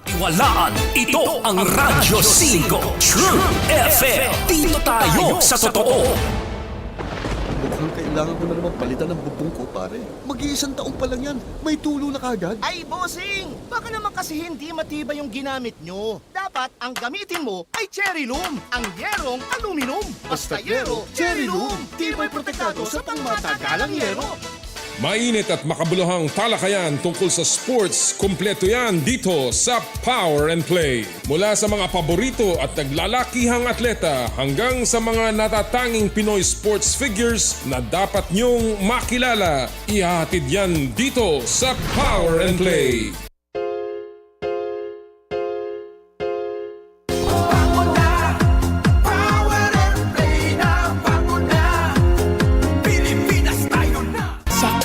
Tiwalaan, ito ang Radyo 5 True FM. Dito tayo sa totoo. Mukhang kailangan ko na naman palitan ng bubong ko, pare. Mag-iisang taong pa lang yan. May tulo na kagad. Ay, bossing! Baka naman kasi hindi matibay yung ginamit nyo. Dapat ang gamitin mo ay cherry loom, ang yerong aluminum. Basta yero, cherry loom. Tibay protektado sa pangmatagalang yero. Mainit at makabuluhang talakayan tungkol sa sports, kumpleto yan dito sa Power and Play. Mula sa mga paborito at naglalakihang atleta hanggang sa mga natatanging Pinoy sports figures na dapat niyong makilala. Ihahatid yan dito sa Power and Play.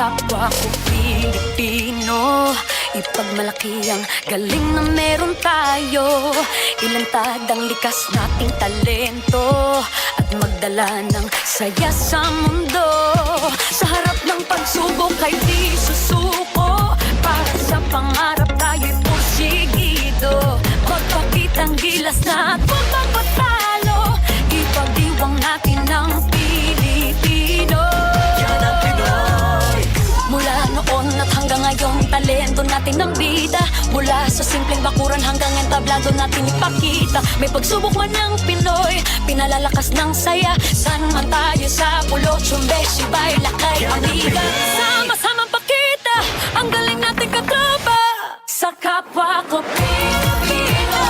Kapwa ko Pilipino, ipagmalaki ang galing na meron tayo. Ilantad ang likas nating talento at magdala ng saya sa mundo. Sa harap ng pagsubok ay di susuko, para sa pangarap tayo'y porsigido. Magpakitang gilas na at magpapatalo, ipagdiwang natin ang Pilipino. Yan ang Pinoy. Mula noon at hanggang ngayon, talento natin ng bida. Mula sa simpleng bakuran hanggang entablado natin ipakita. May pagsubok man ng Pinoy, pinalalakas ng saya. San man tayo sa pulo, tsumbe, sibay, lakay, amiga. Sama-samang pakita ang galing natin katropa sa kapwa ko Pilipino.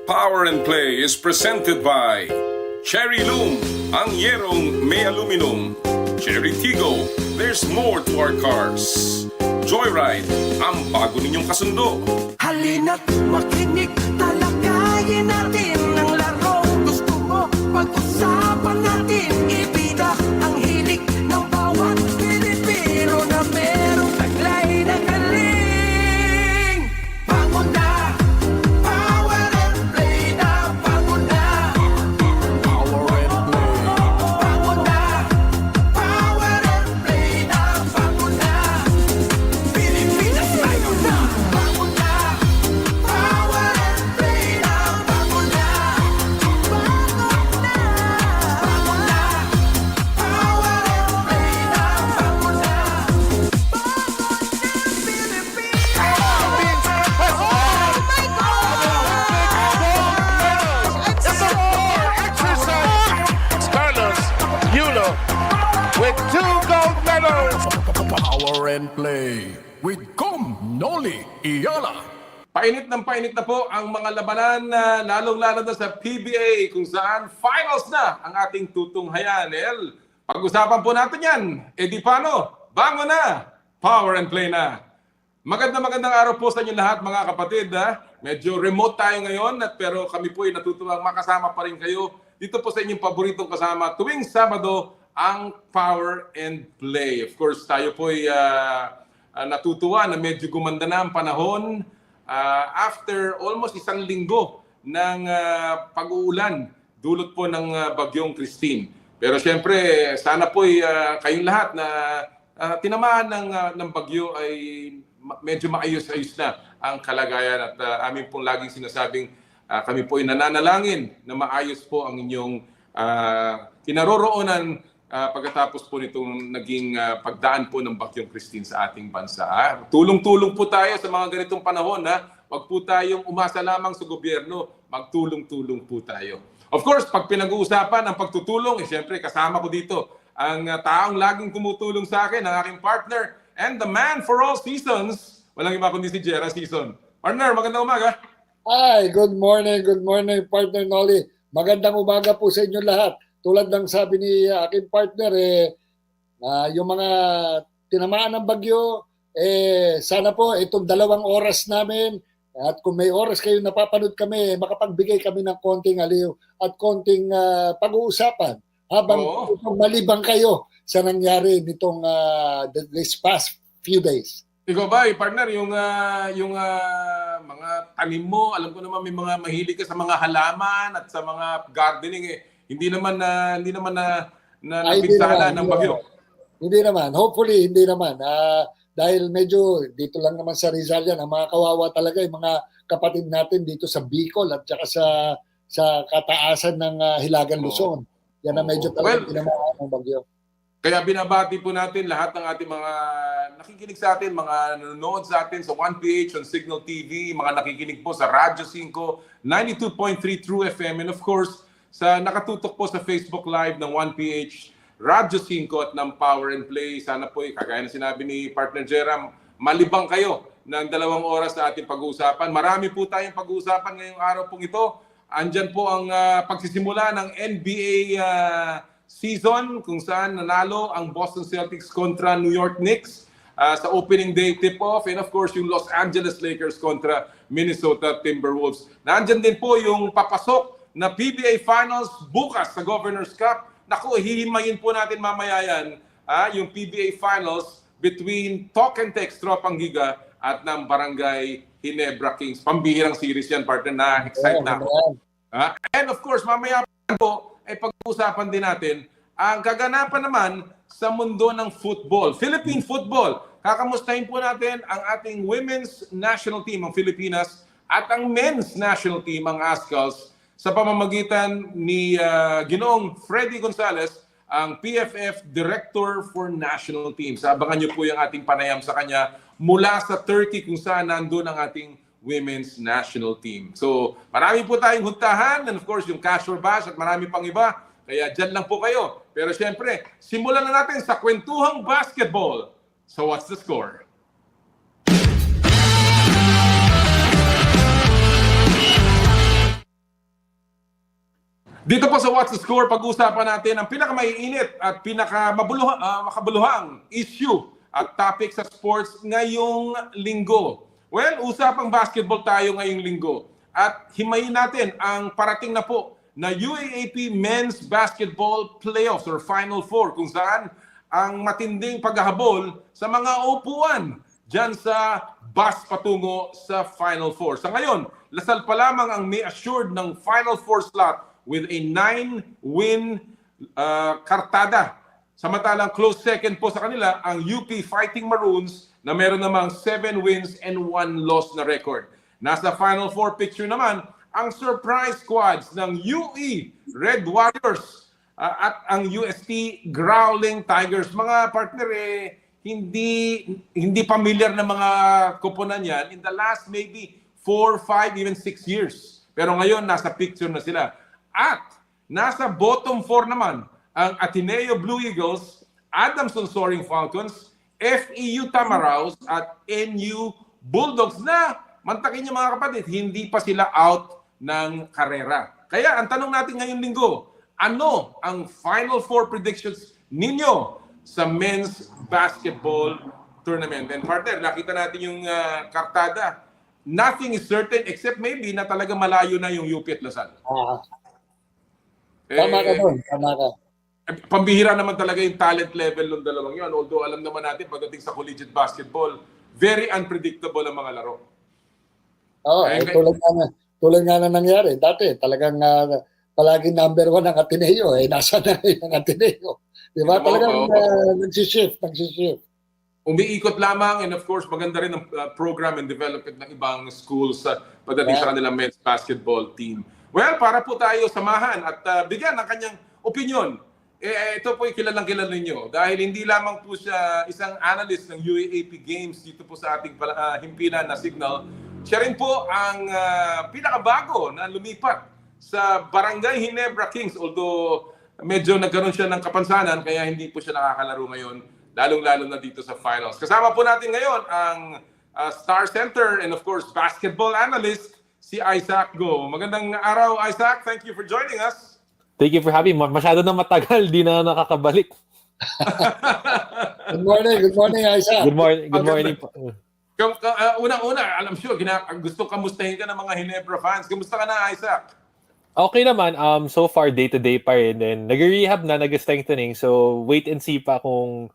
Power and Play is presented by Cherry Loom, ang yerong may aluminum. Cherry Tigo, there's more to our cars. Joyride, ang bago ninyong kasundo. Halina't makinig, talakayin natin ang laro. Gusto mo, pag-usapan natin, ibida ang hilig ng bawat Pilipino na merong taglay na galing. Bangon na! Power and play na! Bangon na! Power and play. Bangon na! Power and play na! Bangon na! Pilipinas tayo na! Bangon na! Power and play na! Bangon na! Bangon na! Bangon na! Power and play na! Bangon na! Carlos, with 2 gold medals. Power and play with Noli Iyala. Painit na po ang mga labanan na lalong-lalo na sa PBA kung saan finals na ang ating tutunghayan. Pag-usapan po natin yan. Di paano? Bango na! Power and play na! Magandang araw po sa inyo lahat mga kapatid. Medyo remote tayo ngayon pero kami po ay natutuwang makasama pa rin kayo dito po sa inyong paboritong kasama tuwing Sabado ang Power and Play. Of course, tayo po ay natutuwa na medyo gumanda na ang panahon after almost 1 linggo ng pag-uulan dulot po ng bagyong Christine. Pero siyempre, sana po ay kayong lahat na tinamaan ng bagyo ay medyo maayos-ayos na ang kalagayan at amin pong laging sinasabing kami po ay nananalangin na maayos po ang inyong kinaroroonan pagkatapos po nitong naging pagdaan po ng bagyong Christine sa ating bansa. Tulong-tulong po tayo sa mga ganitong panahon. Huwag po tayong umasa lamang sa gobyerno, magtulong-tulong po tayo. Of course, pag pinag-uusapan ang pagtutulong, siyempre kasama ko dito ang taong laging tumutulong sa akin, ang aking partner and the man for all seasons. Walang iba kundi si Jera Season. Partner, magandang umaga. Hi, good morning, partner Noli. Magandang umaga po sa inyo lahat. Tulad ng sabi ni aking partner, yung mga tinamaan ng bagyo, sana po itong 2 oras namin, at kung may oras kayo napapanood kami, makapagbigay kami ng konting aliw at konting pag-uusapan habang malibang kayo sa nangyari nitong this past few days. Ikaw ba, partner, yung mga tanim mo, alam ko naman may mga mahilig ka sa mga halaman at sa mga gardening Hindi naman na napinsala ng bagyo. Hindi naman. Hopefully, hindi naman. Dahil medyo dito lang naman sa Rizal yan. Ang mga kawawa talaga, yung mga kapatid natin dito sa Bicol at saka sa kataasan ng Hilagang Luzon. Yan na medyo talagang tinamaan ng bagyo. Kaya binabati po natin lahat ng ating mga nakikinig sa atin, mga nanonood sa atin sa 1PH on Signal TV, mga nakikinig po sa Radyo 5, 92.3 True FM, and of course, sa nakatutok po sa Facebook Live ng 1PH, Radyo 5 at ng Power and Play. Sana po, kagaya na sinabi ni Partner Jeram, malibang kayo ng 2 oras sa ating pag-uusapan. Marami po tayong pag-uusapan ngayong araw pong ito. Andyan po ang pagsisimula ng NBA season kung saan nanalo ang Boston Celtics kontra New York Knicks sa opening day tip-off, and of course yung Los Angeles Lakers kontra Minnesota Timberwolves. Nandyan din po yung papasok na PBA Finals bukas sa Governor's Cup. Naku, hihimayin po natin mamaya yan, yung PBA Finals between Talk and Text Tropang Giga at ng Barangay Ginebra Kings. Pambihirang series yan, partner, na excite na ako. And of course, mamaya po, ay pag-uusapan din natin ang kaganapan naman sa mundo ng football, Philippine football. Kakamustahin po natin ang ating women's national team, ang Pilipinas, at ang men's national team, ang Ascals, sa pamamagitan ni Ginoong Freddy Gonzalez, ang PFF Director for National Teams. Abangan niyo po yung ating panayam sa kanya mula sa Turkey kung saan nandun ang ating women's national team. So, marami po tayong huntahan, and of course, yung cash or bash at marami pang iba. Kaya dyan lang po kayo. Pero syempre, simulan na natin sa kwentuhang basketball. So, what's the score? Dito po sa What's the Score, pag-usapan natin ang pinakamaiinit at pinakamabuluhang issue at topic sa sports ngayong linggo. Well, usapang basketball tayo ngayong linggo. At himayin natin ang parating na po na UAAP Men's Basketball Playoffs or Final Four, kung saan ang matinding paghahabol sa mga upuan dyan sa bus patungo sa Final Four. Sa ngayon, Lasal pa lamang ang may assured ng Final Four slot with a 9-win kartada. Samantalang close second po sa kanila ang UP Fighting Maroons na meron namang 7 wins and 1 loss na record. Nasa Final Four picture naman ang surprise squads ng UE Red Warriors at ang UST Growling Tigers. Mga partner, hindi familiar na mga koponan yan in the last maybe 4, 5, even 6 years. Pero ngayon, nasa picture na sila. At nasa bottom 4 naman ang Ateneo Blue Eagles, Adamson Soaring Falcons, FEU Tamaraws at NU Bulldogs na, mantakin niyo mga kapatid, hindi pa sila out ng karera. Kaya ang tanong natin ngayong linggo, ano ang Final Four predictions ninyo sa men's basketball tournament? And partner, nakita natin yung kartada. Nothing is certain except maybe na talaga malayo na yung UP at Lasal. Tama ka doon, tama ka. Pambihira naman talaga yung talent level ng dalawang yun. Although alam naman natin pagdating sa collegiate basketball, very unpredictable ang mga laro. Tulad nga na nangyari. Dati talagang palaging number 1 ang Ateneo. Nasa na yung Ateneo. Diba? Talagang nagsishift. Umiikot lamang, and of course, maganda rin ang program and development ng ibang schools pagdating sa kanilang men's basketball team. Well, para po tayo samahan at bigyan ng kanyang opinion. Ito po yung kilalang-kilala ninyo dahil hindi lamang po siya isang analyst ng UAAP Games dito po sa ating himpilan na Signal. Siya rin po ang pinakabago na lumipat sa Barangay Ginebra Kings, although medyo nagkaroon siya ng kapansanan kaya hindi po siya nakakalaro ngayon, lalong-lalo na dito sa finals. Kasama po natin ngayon ang Star Center and of course basketball analyst, si Isaac Go. Magandang araw, Isaac. Thank you for joining us. Thank you for having me. Masyado na matagal, di na nakakabalik. Good morning, Isaac. Good morning. Unang-una, alam sure, gusto kamustahin ka ng mga Ginebra fans. Kamusta ka na, Isaac? Okay naman. So far, day-to-day pa rin. And nag-rehab na, nag-strengthening. So wait and see pa kung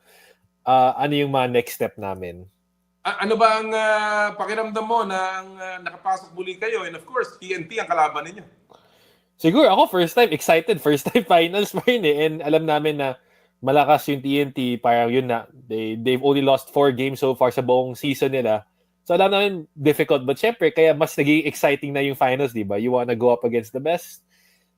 ano yung mga next step namin. Ano ba ang pakiramdam mo na nakapasok muli kayo? And of course, TNT ang kalaban ninyo. Siguro ako first time excited, first time finals pa rin eh. And alam namin na malakas yung TNT, parang yun na, they've only lost 4 games so far sa buong season nila. So alam namin, difficult. But syempre, kaya mas naging exciting na yung finals, di ba? You wanna go up against the best.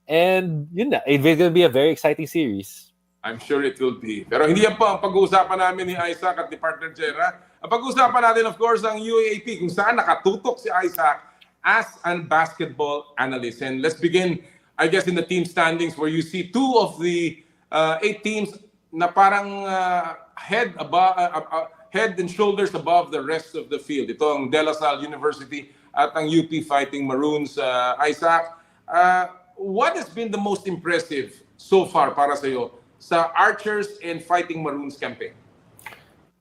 And yun na, it's gonna be a very exciting series. I'm sure it will be. Pero hindi yan po ang pag-uusapan namin ni Isaac at ni partner Jera. Ang pag-uusapan natin, of course, ang UAAP, kung saan nakatutok si Isaac as an basketball analyst. And let's begin, I guess, in the team standings where you see 2 of the 8 teams na parang head and shoulders above the rest of the field. Ito ang De La Salle University at ang UP Fighting Maroons. Isaac, what has been the most impressive so far para sa iyo sa Archers and Fighting Maroons campaign?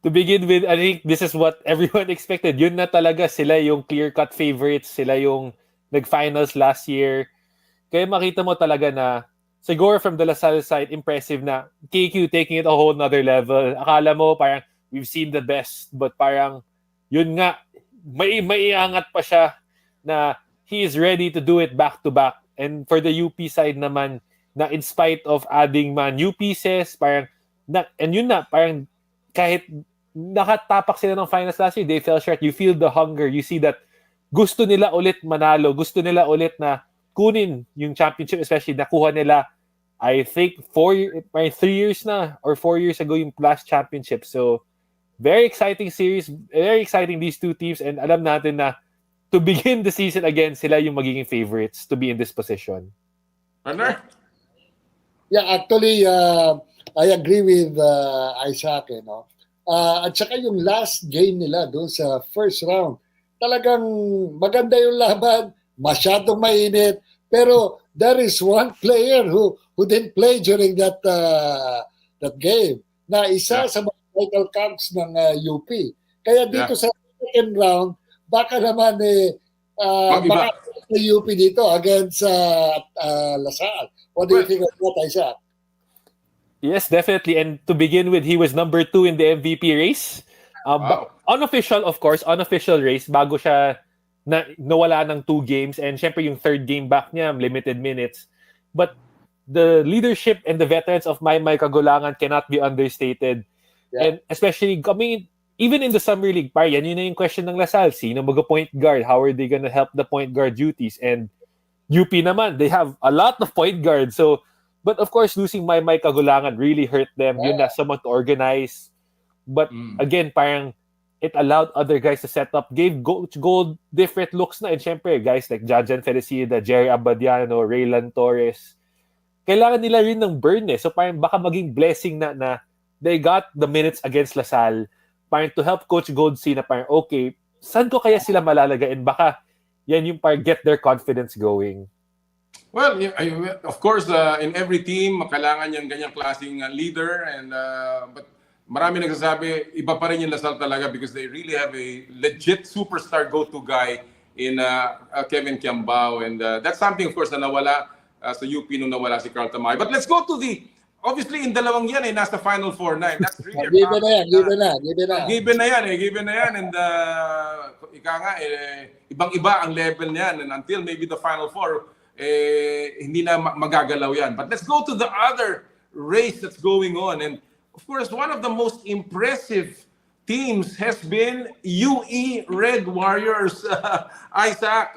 To begin with, I think this is what everyone expected. Yun na talaga, sila yung clear-cut favorites. Sila yung nag-finals last year. Kaya makita mo talaga na siguro from the La Salle side, impressive na KQ taking it a whole nother level. Akala mo parang we've seen the best, but parang yun nga, maiangat pa siya na he is ready to do it back-to-back. And for the UP side naman, na in spite of adding new pieces, parang, parang kahit nakatapak sila ng finals last year, they fell short. You feel the hunger. You see that gusto nila ulit manalo. Gusto nila ulit na kunin yung championship, especially nakuha nila, I think, 3 years na or 4 years ago yung last championship. So, very exciting series. Very exciting these 2 teams. And alam natin na to begin the season again, sila yung magiging favorites to be in this position. Partner? Yeah, actually, I agree with Isaac, no? At saka yung last game nila doon sa first round, talagang maganda yung laban, masyadong mainit, pero there is one player who didn't play during that game, na isa sa mga vital counts ng UP. Kaya dito sa second round, baka naman baka sa UP dito against La Salle. What do you think of that, Isaac? Yes, definitely. And to begin with, he was number 2 in the MVP race. Wow. Unofficial, of course, unofficial race bago siya nawala ng 2 games. And syempre yung third game back niya, limited minutes. But the leadership and the veterans of May Kagulangan cannot be understated. Yeah. And especially, even in the Summer League, yun na yung question ng La Salle. Sino mag-point guard? How are they gonna help the point guard duties? And UP naman, they have a lot of point guards. So, but of course, losing May Kagulangan really hurt them. Yun na, someone to organize. But again, parang it allowed other guys to set up, gave Gold different looks na. And syempre, guys like Jajan Felicida, Jerry Abadiano, Raylan Torres, kailangan nila rin ng burn So parang baka maging blessing na they got the minutes against La Salle, parang to help Coach Gold see na parang, okay, saan ko kaya sila malalagay? And baka yan yung parang get their confidence going. Well, of course, in every team, kailangan yung ganyang klaseng leader. But marami nagsasabi, iba pa rin yung La Salle talaga because they really have a legit superstar go-to guy in Kevin Kiambao. And that's something, of course, na nawala sa UP nung nawala si Carl Tamay. But let's go to obviously, in dalawang yan, nasa Final Four na. That's really given na yan. Given na yan. And ika nga, ibang-iba ang level niyan. And until maybe the Final Four, hindi na magagalaw yan. But let's go to the other race that's going on. And of course, one of the most impressive teams has been UE Red Warriors. Isaac,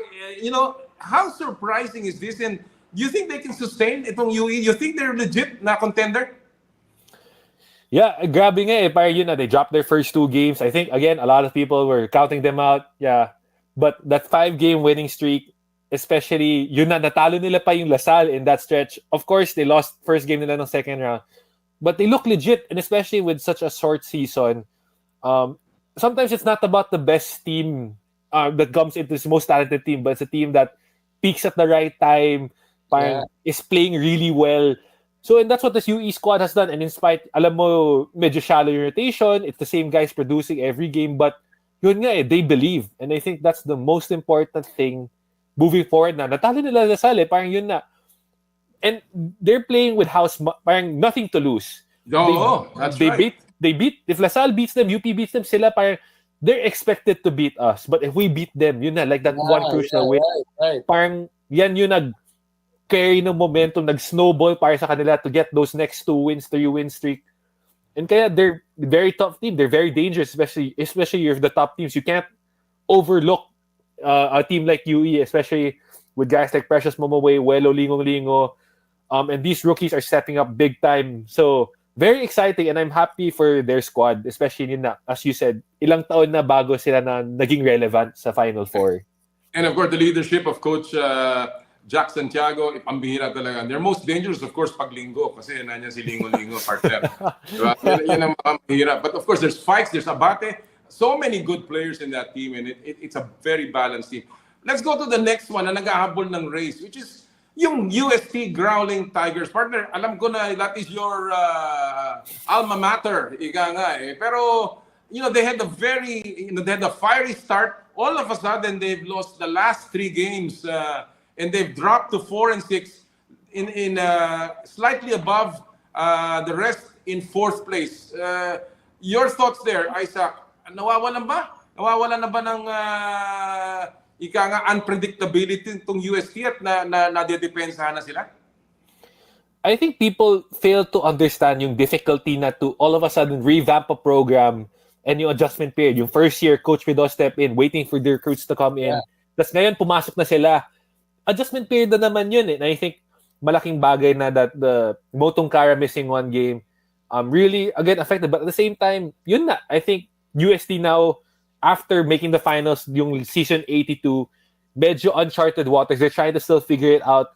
how surprising is this? And do you think they can sustain itong UE? You think they're legit na contender? Yeah, grabe nga parang they dropped their first 2 games. I think, again, a lot of people were counting them out. Yeah. But that 5-game winning streak, especially, natalo nila pa yung La Salle in that stretch. Of course, they lost first game nila ng second round. But they look legit, and especially with such a short season. Sometimes it's not about the best team that comes into the most talented team, but it's a team that peaks at the right time, is playing really well. So, and that's what this UE squad has done. And in spite, alam mo, medyo shallow yung rotation, it's the same guys producing every game, but yun nga they believe. And I think that's the most important thing moving forward na. Natalo nila La Salle, parang yun na. And they're playing with parang nothing to lose. They beat, if La Salle beats them, UP beats them, sila parang, they're expected to beat us. But if we beat them, yun na, like that one crucial win. Right. Parang, yan yung nag-carry ng momentum, nag-snowball para sa kanila to get those next 2 wins, 3 win streak. And kaya they're very tough team. They're very dangerous, especially if the top teams. You can't overlook a team like UE, especially with guys like Precious Momoway, Welo Lingong-Lingo. And these rookies are stepping up big time. So, very exciting, and I'm happy for their squad, especially yun na, as you said, ilang taon na bago sila na naging relevant sa Final Four. And of course, the leadership of Coach Jack Santiago, pambihira talaga. They're most dangerous, of course, pag linggo. Kasi nandiyan si Lingo-Lingo, partner. Diba? Yan ang mahirap. But of course, there's Fikes, there's Abate. So many good players in that team, and it's a very balanced team. Let's go to the next one na naghahabol ng race, which is yung UST Growling Tigers. Partner, alam ko na that is your alma mater, ika nga eh. Pero, they had they had a fiery start. All of a sudden, they've lost the last 3 games and they've dropped to 4-6 in slightly above the rest in 4th place. Your thoughts there, Isaac? Nawawalan ba? Nawawalan na ba ng unpredictability itong UST at nadidepensahan na sila? I think people fail to understand yung difficulty na to all of a sudden revamp a program and yung adjustment period. Yung first year, Coach Pido step in, waiting for the recruits to come in. Tapos ngayon, pumasok na sila. Adjustment period na naman yun eh. And I think malaking bagay na that the Motong Kara missing 1 game really, again, affected. But at the same time, yun na. I think UST now, after making the finals, yung season 82, medyo uncharted waters. They're trying to still figure it out.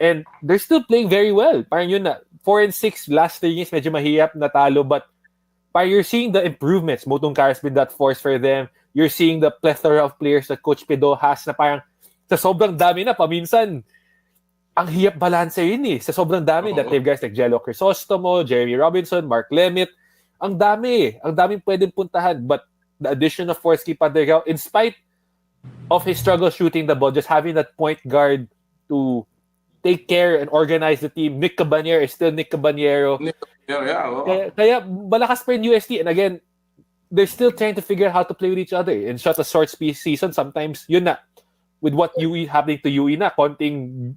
And they're still playing very well. Parang yun na. 4-6 last 3 years, medyo mahirap natalo. But parang you're seeing the improvements. Motong Kara's been that force for them. You're seeing the plethora of players that Coach Pido has na parang sa sobrang dami na, paminsan, ang hiyap balanse yun eh. Sa sobrang dami that they have guys like Jello Crisostomo, Jeremy Robinson, Mark Lemit. Ang dami. Ang daming pwedeng puntahan. But the addition of Forsky Padergao, in spite of his struggle shooting the ball, just having that point guard to take care and organize the team. Nick Cabanyero is still Nick Cabanyero. Kaya malakas pa yung UST. And again, they're still trying to figure out how to play with each other. In such a short season, sometimes, yun na. With what UE happening to UE na, konting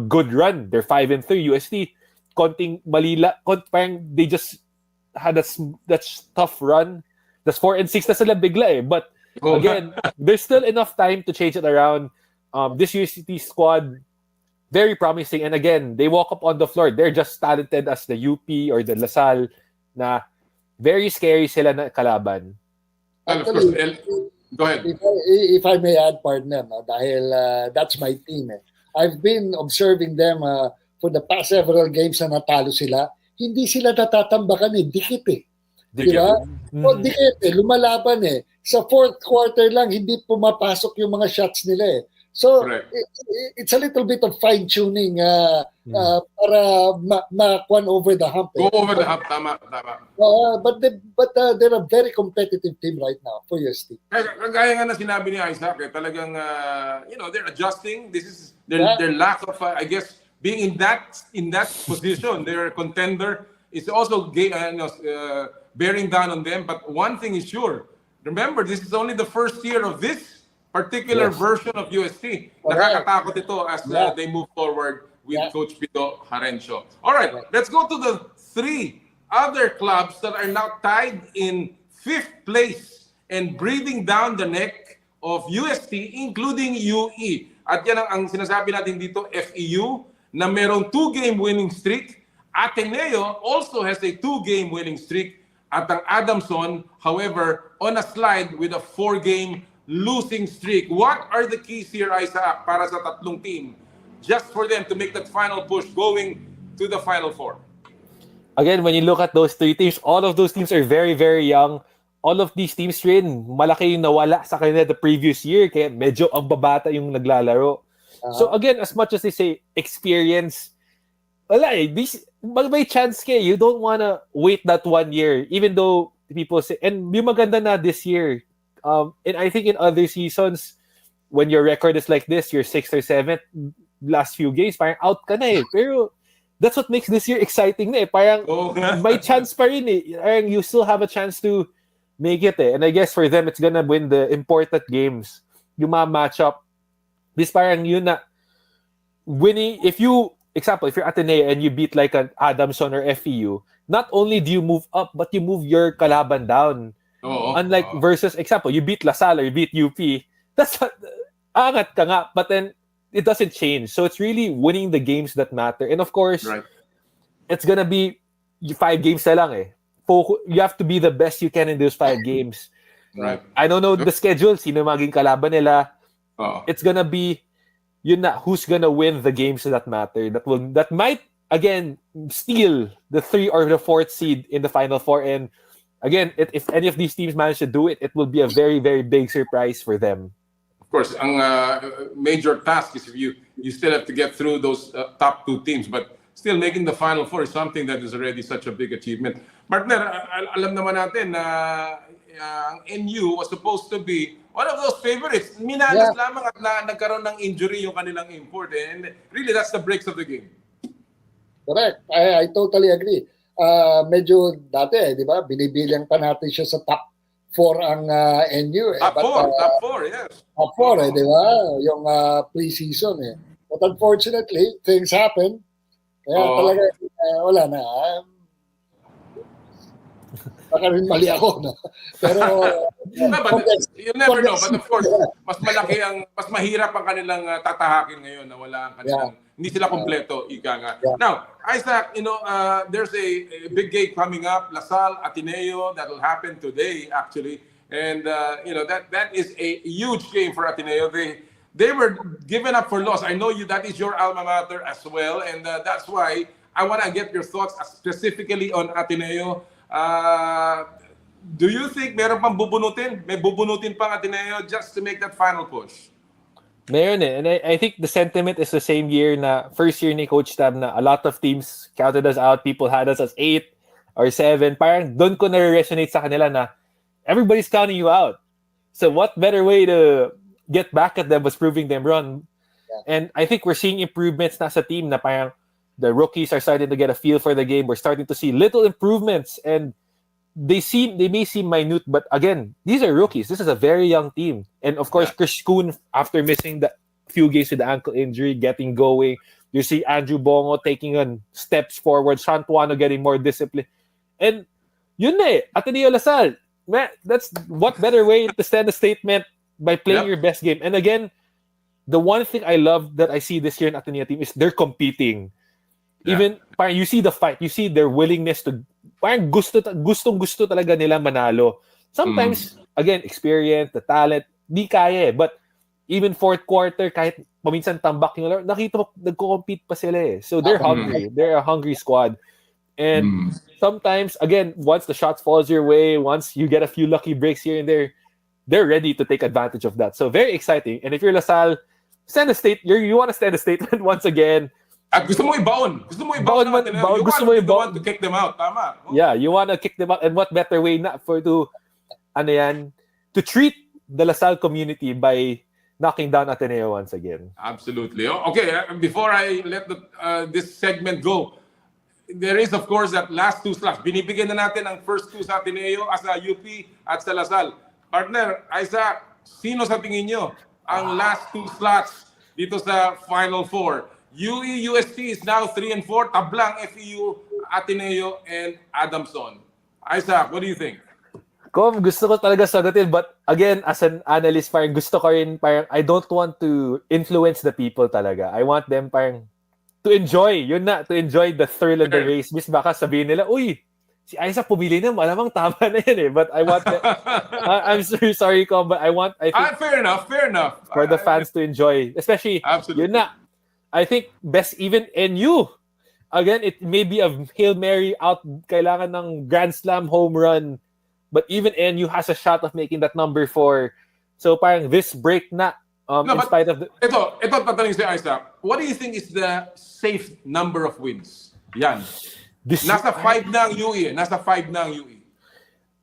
good run. They're 5-3 UST. Konting malila. Parang they just had that tough run. That's 4-6 na sila bigla eh. But again, there's still enough time to change it around. This UST squad, very promising. And again, they walk up on the floor. They're just talented as the UP or the LaSalle na very scary sila na kalaban. Actually, go ahead. If I may add, partner, no, dahil that's my team. Eh. I've been observing them for the past several games na natalo sila. Hindi sila natatambakan eh. Dikit eh. Diba? O dikit eh. Lumalaban eh. Sa 4th quarter lang, hindi pumapasok yung mga shots nila eh. So, it's a little bit of fine-tuning para ma-kwan over the hump. Go over the hump, tama. But they're a very competitive team right now for UST. Kagaya nga na sinabi ni Isaac, talagang, they're adjusting. This is their lack of, I guess, being in that position. Their contender is also bearing down on them. But one thing is sure, remember, this is only the first year of this particular version of UST. Nakakatakot ito as they move forward with Coach Pido Harencio. All right, let's go to the 3 other clubs that are now tied in 5th place and breathing down the neck of UST, including UE. At yan ang sinasabi natin dito, FEU, na merong 2-game winning streak. Ateneo also has a 2-game winning streak. At ang Adamson, however, on a slide with a 4-game losing streak. What are the keys here, Isaac, para sa tatlong team, just for them to make that final push going to the Final Four? Again, when you look at those 3 teams, all of those teams are very, very young. All of these teams rin, malaki yung nawala sa kanila the previous year, kaya medyo ang babata yung naglalaro. So again, as much as they say experience, wala eh, may chance kayo. You don't wanna wait that 1 year, even though people say, and yung maganda na this year, and I think in other seasons, when your record is like this, you're 6th or 7th, last few games, parang out ka na eh. Pero that's what makes this year exciting na eh. Parang may chance pa rin eh. Parang you still have a chance to make it eh. And I guess for them, it's gonna win the important games. Yung mga matchup. This parang yun na, winning, if you're Ateneo and you beat like an Adamson or FEU, not only do you move up, but you move your kalaban down. Unlike versus, example, you beat LaSalle or you beat UP, that's what, angat ka nga, but then it doesn't change. So it's really winning the games that matter. And of course, it's gonna be 5 games na lang eh. You have to be the best you can in those 5 games. Right. I don't know the schedule, sino maging kalaban nila. It's gonna be who's gonna win the games that matter. That might again steal the 3 or the 4th seed in the Final Four. And again, if any of these teams manage to do it, it will be a very, very big surprise for them. Of course, ang major task is you still have to get through those top 2 teams, but still making the Final Four is something that is already such a big achievement. Partner, alam naman natin na ang NU was supposed to be one of those favorites. Minalas lamang at nagkaroon ng injury yung kanilang import. And really, that's the breaks of the game. Correct. I totally agree. Medyo dati, di ba, binibilang pa natin siya sa top 4 ang NU. Top 4, yes. Top 4, di ba? Yung pre-season eh. But unfortunately, things happen. Kaya talaga, wala na. Baka rin mali ako, no? Pero, you never know. But of course, mas mahirap ang kanilang tatahakin ngayon na wala ang kanilang, hindi sila kompleto, ika nga. Now, Isaac, there's a big game coming up, LaSalle, Ateneo, that will happen today, actually. And, that is a huge game for Ateneo. They were given up for loss. I know that is your alma mater as well. And that's why I want to get your thoughts specifically on Ateneo. Do you think meron pang bubunutin? May bubunutin pang Ateneo just to make that final push? Meron eh. And I think the sentiment is the same year na first year ni Coach Tab na a lot of teams counted us out. People had us as 8 or 7. Parang doon ko na-resonate sa kanila na everybody's counting you out. So what better way to get back at them was proving them wrong. And I think we're seeing improvements na sa team na parang the rookies are starting to get a feel for the game. We're starting to see little improvements, and they may seem minute, but again, these are rookies. This is a very young team. And of course, Chris Kuhn, after missing the few games with the ankle injury, getting going. You see Andrew Bongo taking on steps forward, Shantuano getting more discipline. And yun na eh, Ateneo LaSalle. Man, that's what better way to send a statement by playing your best game. And again, the one thing I love that I see this year in Ateneo team is they're competing. Even parang you see the fight, you see their willingness to parang gustong-gusto talaga nila manalo. Sometimes again, experience, the talent, di kaya eh. But even 4th quarter, kahit paminsan tambak yung laro, nakita mo nagko-compete pa sila eh. So they're hungry. They're a hungry squad. And sometimes again, once the shots falls your way, once you get a few lucky breaks here and there, they're ready to take advantage of that. So very exciting. And if you're LaSalle, you want to send a statement once again. At gusto mo i-bound. Gusto mo i-bound natin. You want to kick them out. Tama. Oh. Yeah, you want to kick them out. And what better way to treat the LaSalle community by knocking down Ateneo once again. Absolutely. Okay, before I let this segment go, there is of course that last 2 slots. Binibigyan na natin ang first 2 sa Ateneo, sa UP at sa LaSalle. Partner, Isaac, sino sa tingin nyo ang last 2 slots dito sa Final Four? UE UST is now 3 and 4. Tablang FEU, Ateneo, and Adamson. Isaac, what do you think? Gusto ko talaga sagutin, but again, as an analyst, parang gusto ko rin, parang I don't want to influence the people talaga. I want them parang to enjoy. Yun na, to enjoy the thrill of the race. Bis baka sabihin nila, uy, si Isaac pumili na, malamang tama na yan eh. But I want them, I'm sorry, Kom, but I think fair enough. For the fans to enjoy. Especially, yun na, I think best even NU. Again, it may be a Hail Mary out, kailangan ng Grand Slam home run. But even NU has a shot of making that number 4. So parang this break na, in spite of the... Ito tatanungin si Isaac. What do you think is the safe number of wins? Yan. Nasa 5 na ang UE.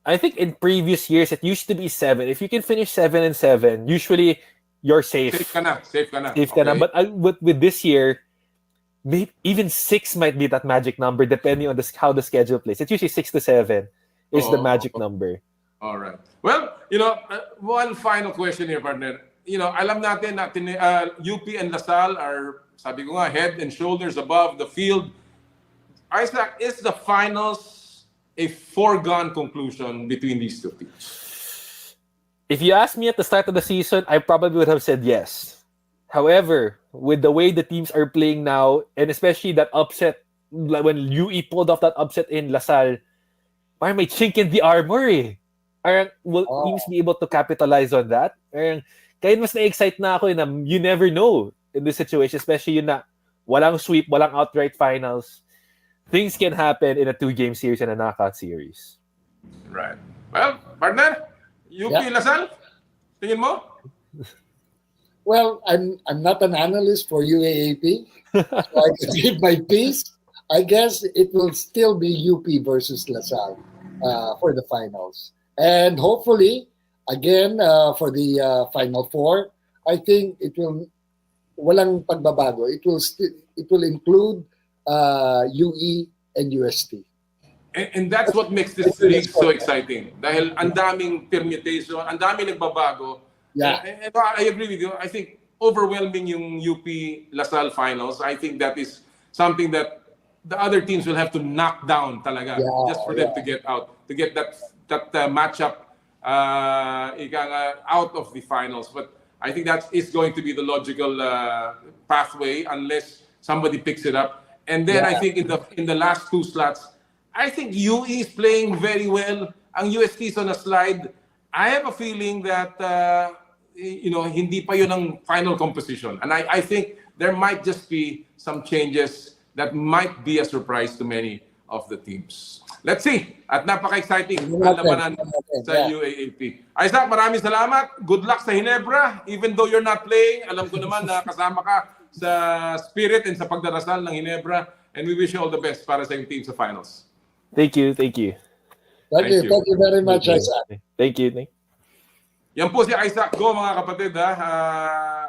I think in previous years, it used to be 7. If you can finish 7 and 7, usually you're safe. Safe ka na. But with this year, maybe even 6 might be that magic number depending on how the schedule plays. It's usually 6 to 7 is the magic number. All right. Well, one final question here, partner. Alam natin na UP and LaSalle are, sabi ko nga, head and shoulders above the field. Isaac, is the finals a foregone conclusion between these two teams? If you asked me at the start of the season, I probably would have said yes. However, with the way the teams are playing now, and especially that upset, when UE pulled off that upset in LaSalle, parang may chink in the armor eh. Will teams be able to capitalize on that? Kaya mas na-excite na ako na you never know in this situation, especially yun na walang sweep, walang outright finals. Things can happen in a 2-game series and a knockout series. Right. Well, partner, UP LaSalle, tingin mo? Well, I'm not an analyst for UAAP, so I can give my piece. I guess it will still be UP versus LaSalle for the finals. And hopefully, again, for the Final Four, I think it will walang pagbabago. It will include UE and UST. And that's what makes this league so exciting. Dahil ang daming permutation, ang daming nagbabago. Yeah. And I agree with you. I think overwhelming yung UP LaSalle finals. I think that is something that the other teams will have to knock down talaga just for them to get out, to get that matchup out of the finals. But I think that is going to be the logical pathway unless somebody picks it up. And then I think in the last two slots, I think UE is playing very well. Ang UST is on a slide. I have a feeling that hindi pa yun ang final composition. And I think there might just be some changes that might be a surprise to many of the teams. Let's see. At napaka-exciting ang labanan sa UAAP. Isaac, maraming salamat. Good luck sa Ginebra. Even though you're not playing, alam ko naman na kasama ka sa spirit and sa pagdarasal ng Ginebra. And we wish you all the best para sa yung team sa finals. Thank you. Thank you very much, Isaac. Thank you. Yan po si Isaac Go, mga kapatid.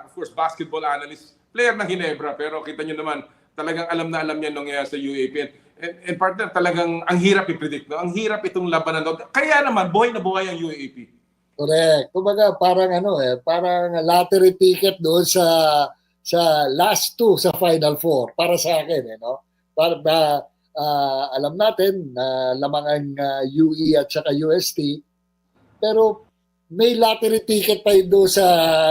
Of course, basketball analyst. Player ng Ginebra. Pero kita nyo naman, talagang alam na alam niya nung sa UAP. And partner, talagang ang hirap i-predict. No? Ang hirap itong labanan. Kaya naman, buhay na buhay ang UAP. Correct. Kumbaga, parang lottery ticket doon sa last two sa Final Four para sa akin, no? Para alam natin na lamang ang UE at saka UST, pero may lottery ticket pa doon sa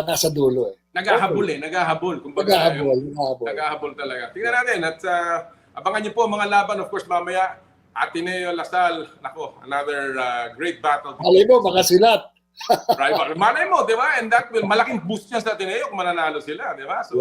nasa dulo. Naghahabol. Kumbaga, naghahabol talaga. Tingnan natin at abangan niyo po mga laban. Of course, mamaya, Ateneo, LaSalle. Nako, another great battle. Malay mo, makasilat. Rival. Malay mo, di ba? And that will, malaking boost niya sa Ateneo kung mananalo sila, di ba? So,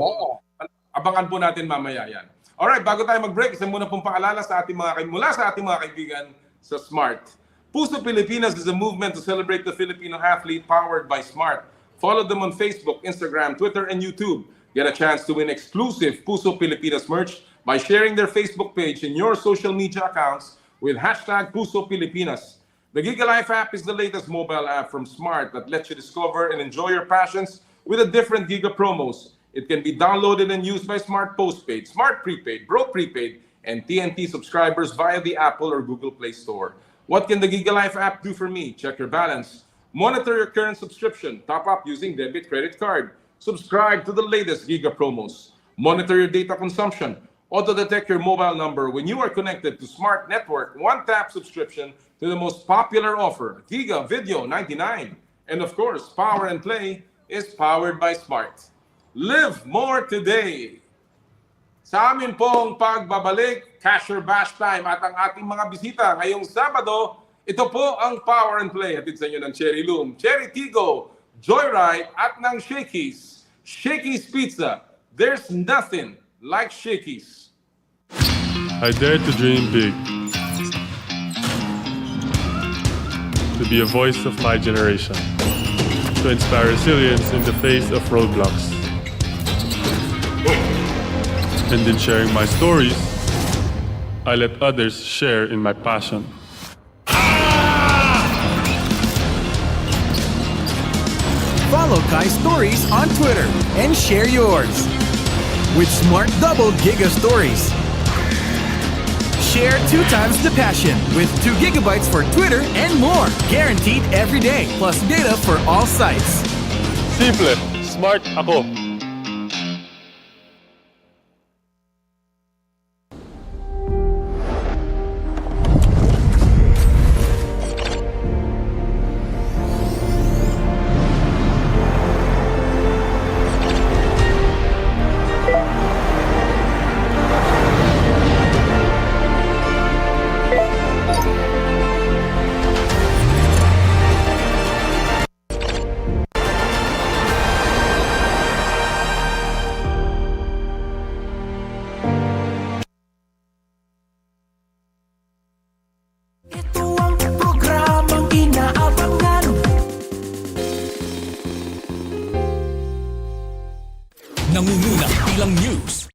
abangan po natin mamaya yan. Alright, bago tayo mag-break, isa muna pong paalala sa ating mula sa ating mga kaibigan sa Smart. Puso Pilipinas is a movement to celebrate the Filipino athlete powered by Smart. Follow them on Facebook, Instagram, Twitter, and YouTube. Get a chance to win exclusive Puso Pilipinas merch by sharing their Facebook page in your social media accounts with hashtag Puso Pilipinas. The Giga Life app is the latest mobile app from Smart that lets you discover and enjoy your passions with a different Giga promos. It can be downloaded and used by Smart Postpaid, Smart Prepaid, Bro Prepaid, and TNT subscribers via the Apple or Google Play Store. What can the Giga Life app do for me? Check your balance, monitor your current subscription, top up using debit credit card, subscribe to the latest Giga promos, monitor your data consumption, auto-detect your mobile number when you are connected to Smart Network, one-tap subscription to the most popular offer, Giga Video 99. And of course, Power and Play is powered by Smart. Live more today. Sa amin pong pagbabalik, Cashier Bash Time at ang ating mga bisita ngayong Sabado, ito po ang Power and Play. Hatid sa inyo ng Cherry Loom, Cherry Tigo, Joyride at ng Shakey's. Shakey's Pizza. There's nothing like Shakey's. I dare to dream big. To be a voice of my generation. To inspire resilience in the face of roadblocks. And in sharing my stories, I let others share in my passion. Follow Kai's stories on Twitter and share yours. With Smart Double Giga Stories. Share 2 times the passion with 2 gigabytes for Twitter and more. Guaranteed every day, plus data for all sites. Simple, smart ako. nangunguna bilang news.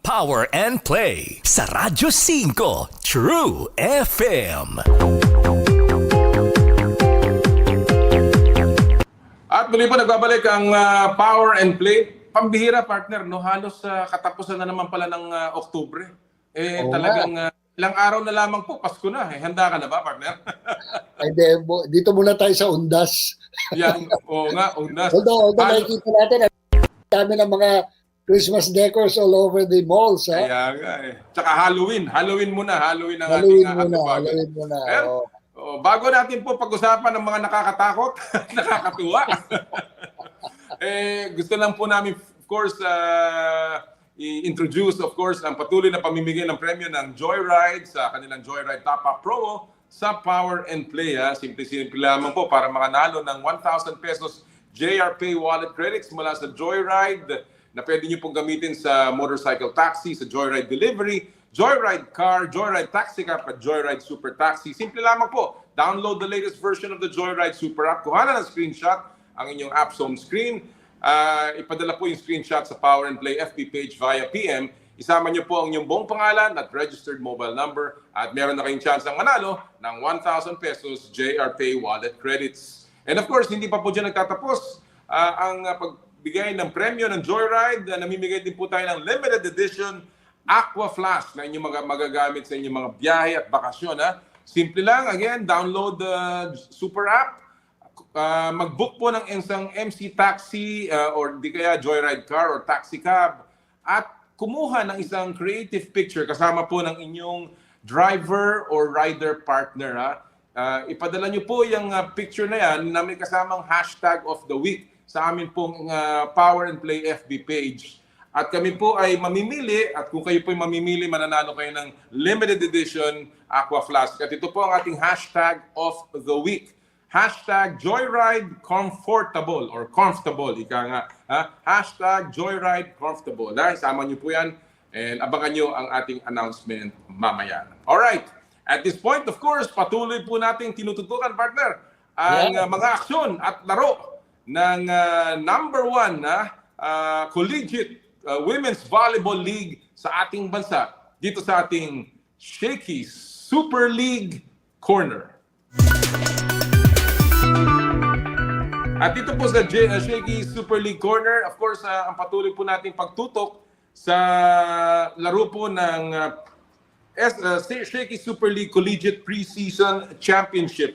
Power and Play sa Radyo 5 True FM. At muli po nagbabalik ang Power and Play. Pambihira, partner, no? Halos katapusan na naman pala ng Oktubre. Talagang ilang araw na lamang po, Pasko na. Handa ka na ba, partner? Ay, dito muna tayo sa Undas. Oo nga, Undas. Although nakikita natin, dami ng mga Christmas decors all over the malls. Kaya nga eh. Tsaka Halloween. Halloween muna. Halloween ang Halloween ating Halloween muna. Bago natin po pag-usapan ng mga nakakatakot, nakakatuwa. Gusto lang po namin, of course, i-introduce, of course, ang patuloy na pamimigay ng premyo ng Joyride sa kanilang Joyride Top Up Promo sa Power and Play. Simple-simple lamang po para makanalo ng 1,000 pesos JR Pay Wallet Credits mula sa Joyride na pwede nyo pong gamitin sa motorcycle taxi, sa Joyride Delivery, Joyride Car, Joyride Taxi Cab at Joyride Super Taxi. Simple lamang po, download the latest version of the Joyride Super App, kuhanan ng screenshot ang inyong app's home screen, ipadala po yung screenshot sa Power and Play FB page via PM, isama nyo po ang inyong buong pangalan at registered mobile number at meron na kayong chance ang manalo ng 1,000 pesos JR Pay Wallet Credits. And of course, hindi pa po dyan nagtatapos ang pagbigay ng premyo ng Joyride. Namimigay din po tayo ng limited edition Aqua Flash na inyong magagamit sa inyong mga biyahe at bakasyon. Simple lang, again, download the Super App, mag-book po ng isang MC Taxi or di kaya Joyride Car or Taxi Cab at kumuha ng isang creative picture kasama po ng inyong driver or rider partner. ipadala nyo po yung picture na yan na may kasamang hashtag of the week sa amin pong Power and Play FB page. At kami po ay mamimili, at kung kayo po ay mamimili, mananalo kayo ng limited edition Aqua Flask. At ito po ang ating hashtag of the week. Hashtag Joyride Comfortable or Comfortable. Ika nga. Hashtag Joyride Comfortable. Isama nyo po yan and abangan nyo ang ating announcement mamaya. Alright. At this point, of course, patuloy po natin tinututukan, partner, ang mga aksyon at laro ng number 1 na collegiate Women's Volleyball League sa ating bansa dito sa ating Shaky Super League Corner. At dito po sa Shaky Super League Corner, of course, ang patuloy po nating pagtutok sa laro po ng Shaky Super League Collegiate Preseason Championship.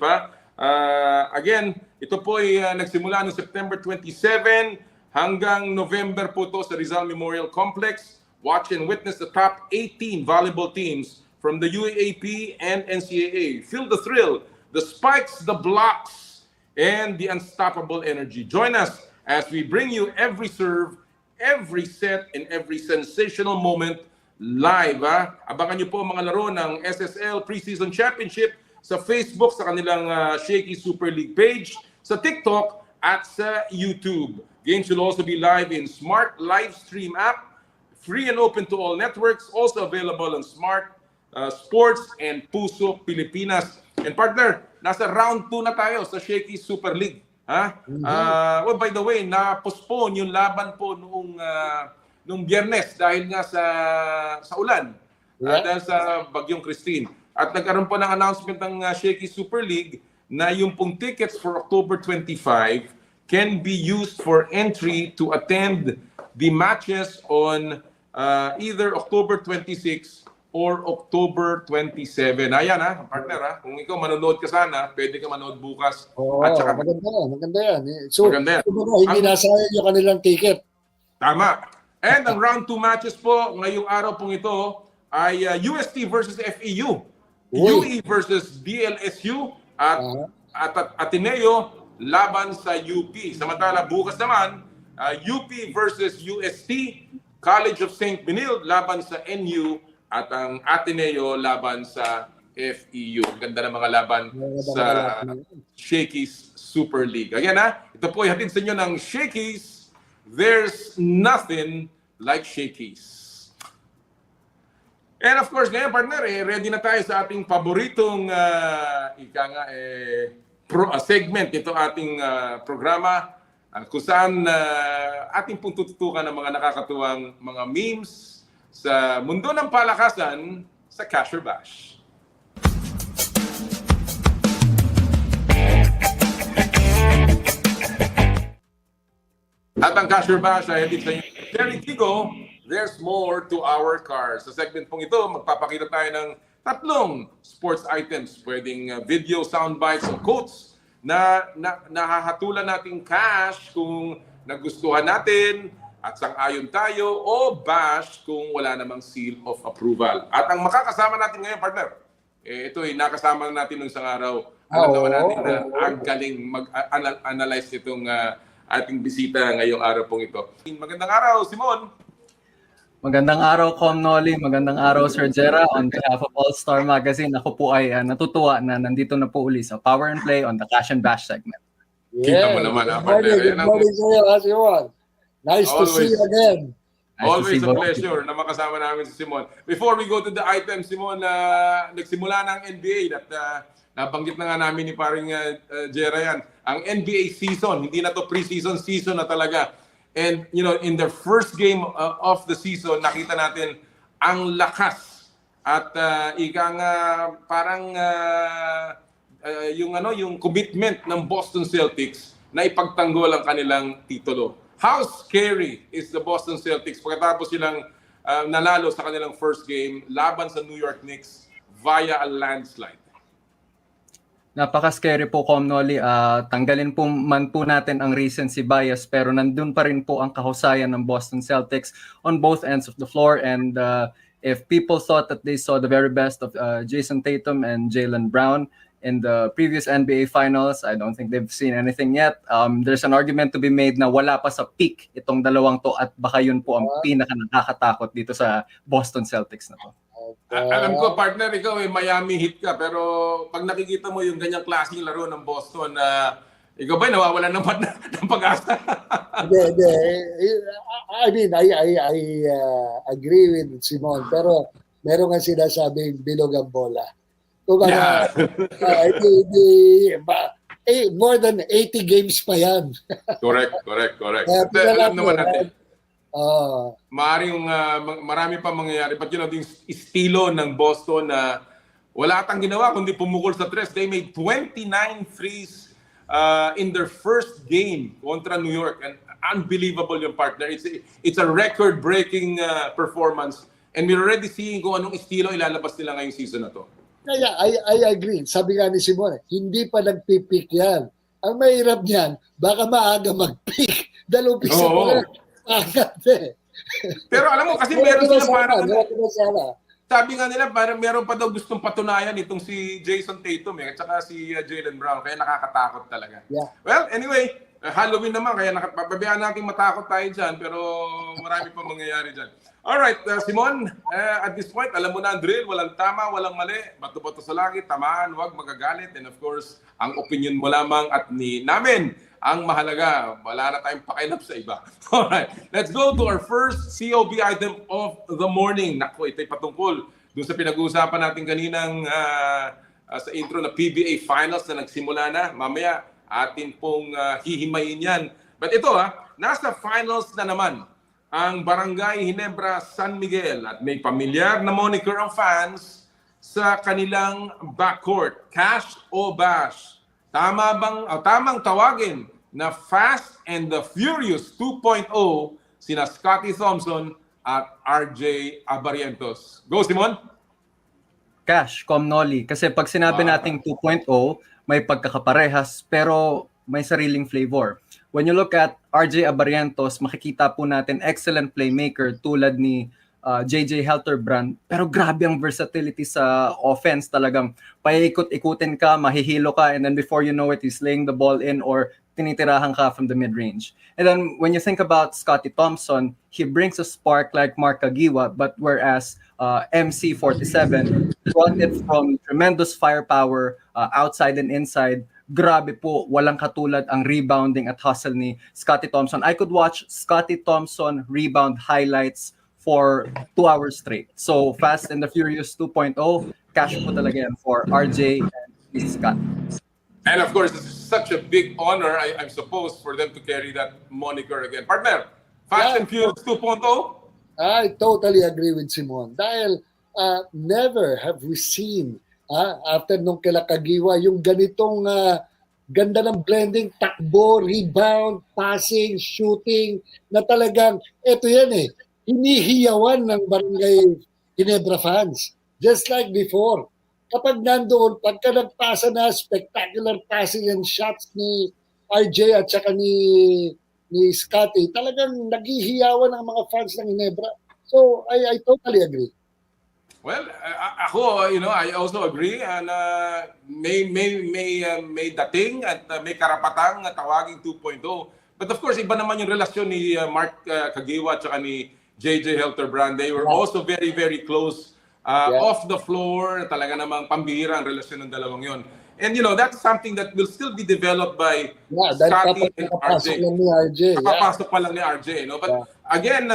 Again, ito po ay nagsimula noong September 27 hanggang November po to sa Rizal Memorial Complex. Watch and witness the top 18 volleyball teams from the UAAP and NCAA. Feel the thrill, the spikes, the blocks, and the unstoppable energy. Join us as we bring you every serve, every set, and every sensational moment live. Abangan nyo po ang mga laro ng SSL Preseason Championship sa Facebook, sa kanilang Shaky Super League page, sa TikTok, at sa YouTube. Games will also be live in Smart Live Stream app, free and open to all networks, also available on Smart Sports and Puso Pilipinas. And partner, nasa round 2 na tayo sa Shaky Super League. Well, by the way, na-postpone yung laban po noong Biyernes dahil nga sa ulan, dahil sa Bagyong Christine. At nagkaroon po ng announcement ng Shaky Super League na yung pong tickets for October 25 can be used for entry to attend the matches on either October 26 or October 27. Ayan partner kung ikaw manonood ka sana, pwede ka manood bukas. At saka, maganda yan. So, maganda yan. Hindi nasayang yung kanilang ticket. Tama. And ang round 2 matches po ngayong araw pong ito ay UST versus FEU, UE versus DLSU, at Ateneo laban sa UP. Samantala bukas naman, UP versus UST, College of St. Benilde laban sa NU, at ang Ateneo laban sa FEU. Ganda ng mga laban sa Shaky's Super League. Again ito po ay hatid sa inyo ng Shaky's. There's nothing like Shaky's. And of course, ngayon partner, ready na tayo sa ating paboritong segment, ito ating programa kung saan ating pong tututukan ng mga nakakatuwang mga memes sa mundo ng palakasan sa Cash or Bash. At ang Cash or Bash ay hatid sa inyo Terry Tigo, there's more to our cars. Sa segment pong ito, magpapakita tayo ng 3 sports items. Pwedeng video, soundbites, o quotes na nahahatulan nating cash kung nagustuhan natin at sang-ayon tayo, o bash kung wala namang seal of approval. At ang makakasama natin ngayon, partner, ito ay nakasama natin nung isang araw. Alam naman natin na ang galing mag-analyze itong ating bisita ngayong araw pong ito. Magandang araw, Simoun. Magandang araw, Com Noli. Magandang araw, Sir Jera. On behalf of All Star Magazine, ako po ay natutuwa na nandito na po uli sa Power and Play on the Cash and Bash segment. Kita mo naman, partner. Good morning sa'yo, Simoun. Nice to see you again. Always a pleasure na makasama namin si Simoun. Before we go to the item, Simoun, nagsimula ng NBA at nabanggit na nga namin ni paring Jera yan. Ang NBA season, hindi na to preseason, season na talaga. And in the first game of the season, nakita natin ang lakas at parang yung commitment ng Boston Celtics na ipagtanggol ang kanilang titulo. How scary is the Boston Celtics pagkatapos silang nanalo sa kanilang first game laban sa New York Knicks via a landslide? Napaka-scary po, Com Noli. Tanggalin po man po natin ang recency bias, pero nandun pa rin po ang kahusayan ng Boston Celtics on both ends of the floor. And if people thought that they saw the very best of Jason Tatum and Jaylen Brown, in the previous NBA Finals. I don't think they've seen anything yet. There's an argument to be made na wala pa sa peak itong dalawang to at baka yun po ang pinaka nakakatakot dito sa Boston Celtics na to. Alam ko, partner, ikaw Miami Heat ka, pero pag nakikita mo yung ganyang klaseng laro ng Boston, ikaw ba nawawalan ng pag-asa? Hindi. I mean, I agree with Simoun, pero meron nga sinasabing bilog ang bola. Kumbaga, more than 80 games pa yan. Correct. Alam naman natin. Marami pa mangyayari. But yung estilo ng Boston na wala atang ginawa kundi pumukol sa tres. They made 29 threes in their first game kontra New York. And unbelievable yung partner. It's a record-breaking performance. And we're already seeing kung anong estilo ilalabas nila ngayong season na to. Kaya I agree. Sabi nga ni Simon, hindi pa nagpipik yan. Ang mahirap niyan, baka maaga mag-pick. Dalupisa pa lang. Pero alam mo, kasi meron silang parang... Sabi nga nila, parang meron pa daw gustong patunayan itong si Jason Tatum at saka si Jaylen Brown. Kaya nakakatakot talaga. Yeah. Well, anyway, Halloween naman, kaya pabayaan natin matakot tayo dyan, pero marami pa mangyayari dyan. Alright, Simon, at this point, alam mo na ang drill, walang tama, walang mali, bato-bato sa langit, tamaan, wag magagalit, and of course, ang opinion mo lamang at namin, ang mahalaga, wala na tayong pakialam sa iba. Alright, let's go to our first COB item of the morning. Naku, ito'y patungkol doon sa pinag-uusapan natin kaninang sa intro na PBA Finals na nagsimula na. Mamaya, atin pong hihimayin yan. But ito nasa finals na naman ang Barangay Ginebra San Miguel at may pamilyar na moniker ang fans sa kanilang backcourt. Cash o Bash? Tamang tawagin na Fast and the Furious 2.0 sina Scottie Thompson at RJ Abarientos. Go, Simon! Cash, Noli. Kasi pag sinabi nating 2.0, may pagkakaparehas pero may sariling flavor. When you look at RJ Abarientos, makikita po natin excellent playmaker tulad ni JJ Helterbrand. Pero grabe ang versatility sa offense. Talagang paikot-ikutin ka, mahihilo ka, and then before you know it, he's laying the ball in or tinitirahan ka from the mid-range. And then when you think about Scottie Thompson, he brings a spark like Mark Agiwa, but whereas MC47 brought it from tremendous firepower outside and inside, grabe po, walang katulad ang rebounding at hustle ni Scottie Thompson. I could watch Scottie Thompson rebound highlights for 2 hours straight. So Fast and the Furious 2.0, cash po talaga yan for RJ and Scott. And of course, it's such a big honor, I'm supposed, for them to carry that moniker again. Partner, Fast and Furious 2.0? I totally agree with Simon. Dahil never have we seen after nung kila Kagiwa, yung ganitong ganda ng blending, takbo, rebound, passing, shooting, na talagang, eto yan hinihiyawan ng Barangay Ginebra fans. Just like before. Kapag nandoon, pagka nagpasa na spectacular passing and shots ni RJ at saka ni Scottie, talagang naghihiyawan ang mga fans ng Ginebra. So, I totally agree. Well, ako, I also agree and may dating at may karapatang tawaging 2.0. But of course, iba naman yung relasyon ni Mark Kagiwa at saka ni JJ Helterbrand. They were also very, very close off the floor. Talaga namang pambihira ang relasyon ng dalawang yon. And that's something that will still be developed by Scottie and RJ. Kapapasok pa lang ni RJ. But again,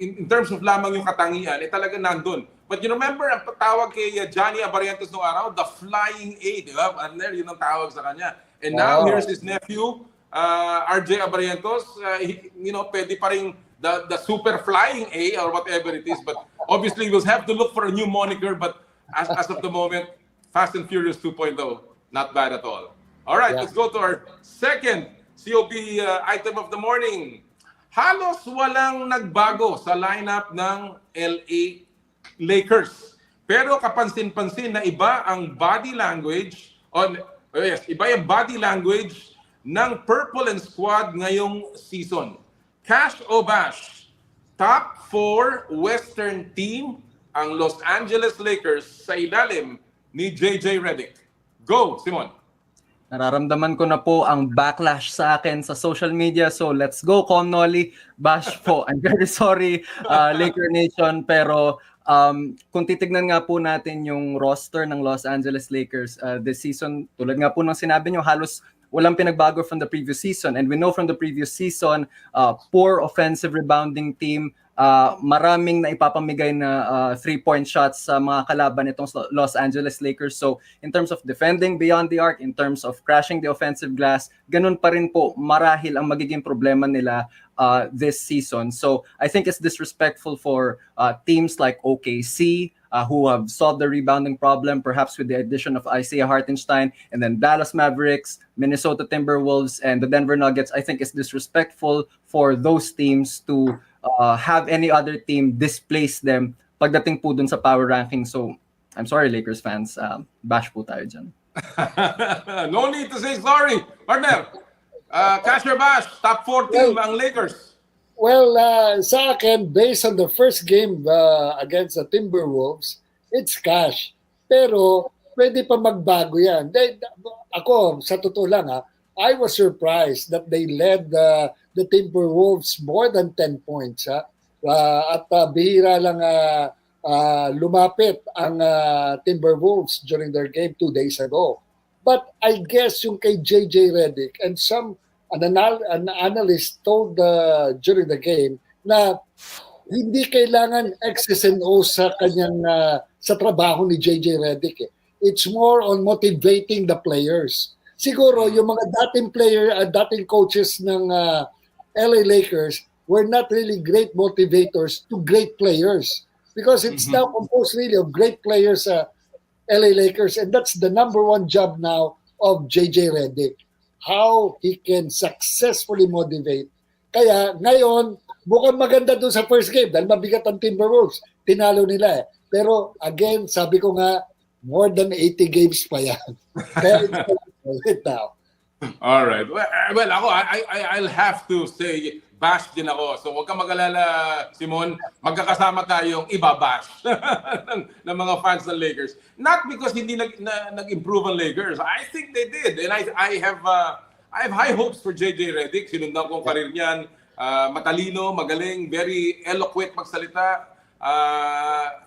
in terms of lamang yung katangian, talaga nandun. But you remember, ang tawag kay Johnny Abarientos noong araw, the Flying A, di ba? And there, yun ang tawag sa kanya. And now, here's his nephew, RJ Abarientos. Pwede pa rin the Super Flying A or whatever it is. But obviously, we'll have to look for a new moniker. But as of the moment, Fast and Furious 2.0. Not bad at all. All right, let's go to our second COB item of the morning. Halos walang nagbago sa lineup ng LA Lakers. Pero kapansin-pansin na iba ang body language iba yung body language ng Purple and Squad ngayong season. Cash o Bash? Top 4 Western team ang Los Angeles Lakers sa ilalim ni JJ Redick. Go, Simon. Nararamdaman ko na po ang backlash sa akin sa social media. So let's go, Noli. Bash po. I'm very sorry, Laker Nation. Pero kung titignan nga po natin yung roster ng Los Angeles Lakers this season, tulad nga po ng sinabi nyo, halos walang pinagbago from the previous season. And we know from the previous season, poor offensive rebounding team, maraming na ipapamigay na 3-point shots sa mga kalaban itong Los Angeles Lakers. So in terms of defending beyond the arc, in terms of crashing the offensive glass, ganun pa rin po marahil ang magiging problema nila this season. So I think it's disrespectful for teams like OKC, who have solved the rebounding problem, perhaps with the addition of Isaiah Hartenstein, and then Dallas Mavericks, Minnesota Timberwolves, and the Denver Nuggets. I think it's disrespectful for those teams to have any other team displace them pagdating po dun sa power ranking. So, I'm sorry, Lakers fans. Bash po tayo dyan. No need to say sorry. Partner, cash or bash, top 4 team ang Lakers. Well, sa akin, based on the first game against the Timberwolves, it's cash. Pero, pwede pa magbago yan. Ako, sa totoo lang, I was surprised that they led the Timberwolves more than 10 points. At bihira lang lumapit ang Timberwolves during their game 2 days ago. But I guess yung kay JJ Redick and an analyst told during the game na hindi kailangan X's and O's sa kanyang sa trabaho ni JJ Redick. It's more on motivating the players. Siguro yung mga dating coaches ng LA Lakers were not really great motivators to great players because it's now composed really of great players LA Lakers, and that's the number one job now of JJ Redick. How he can successfully motivate. Kaya ngayon, mukhang maganda doon sa first game dahil mabigat ang Timberwolves. Tinalo nila Pero again, sabi ko nga, more than 80 games pa yan. Kaya it's now. All right. Well, ako, I'll have to say, bash din ako. So huwag kang mag-alala, Simon. Magkakasama tayong ibabash ng mga fans ng Lakers. Not because hindi nag-improve ang Lakers. I think they did. And I have high hopes for JJ Redick. Sinundan ko ang karir niyan. Matalino, magaling, very eloquent magsalita.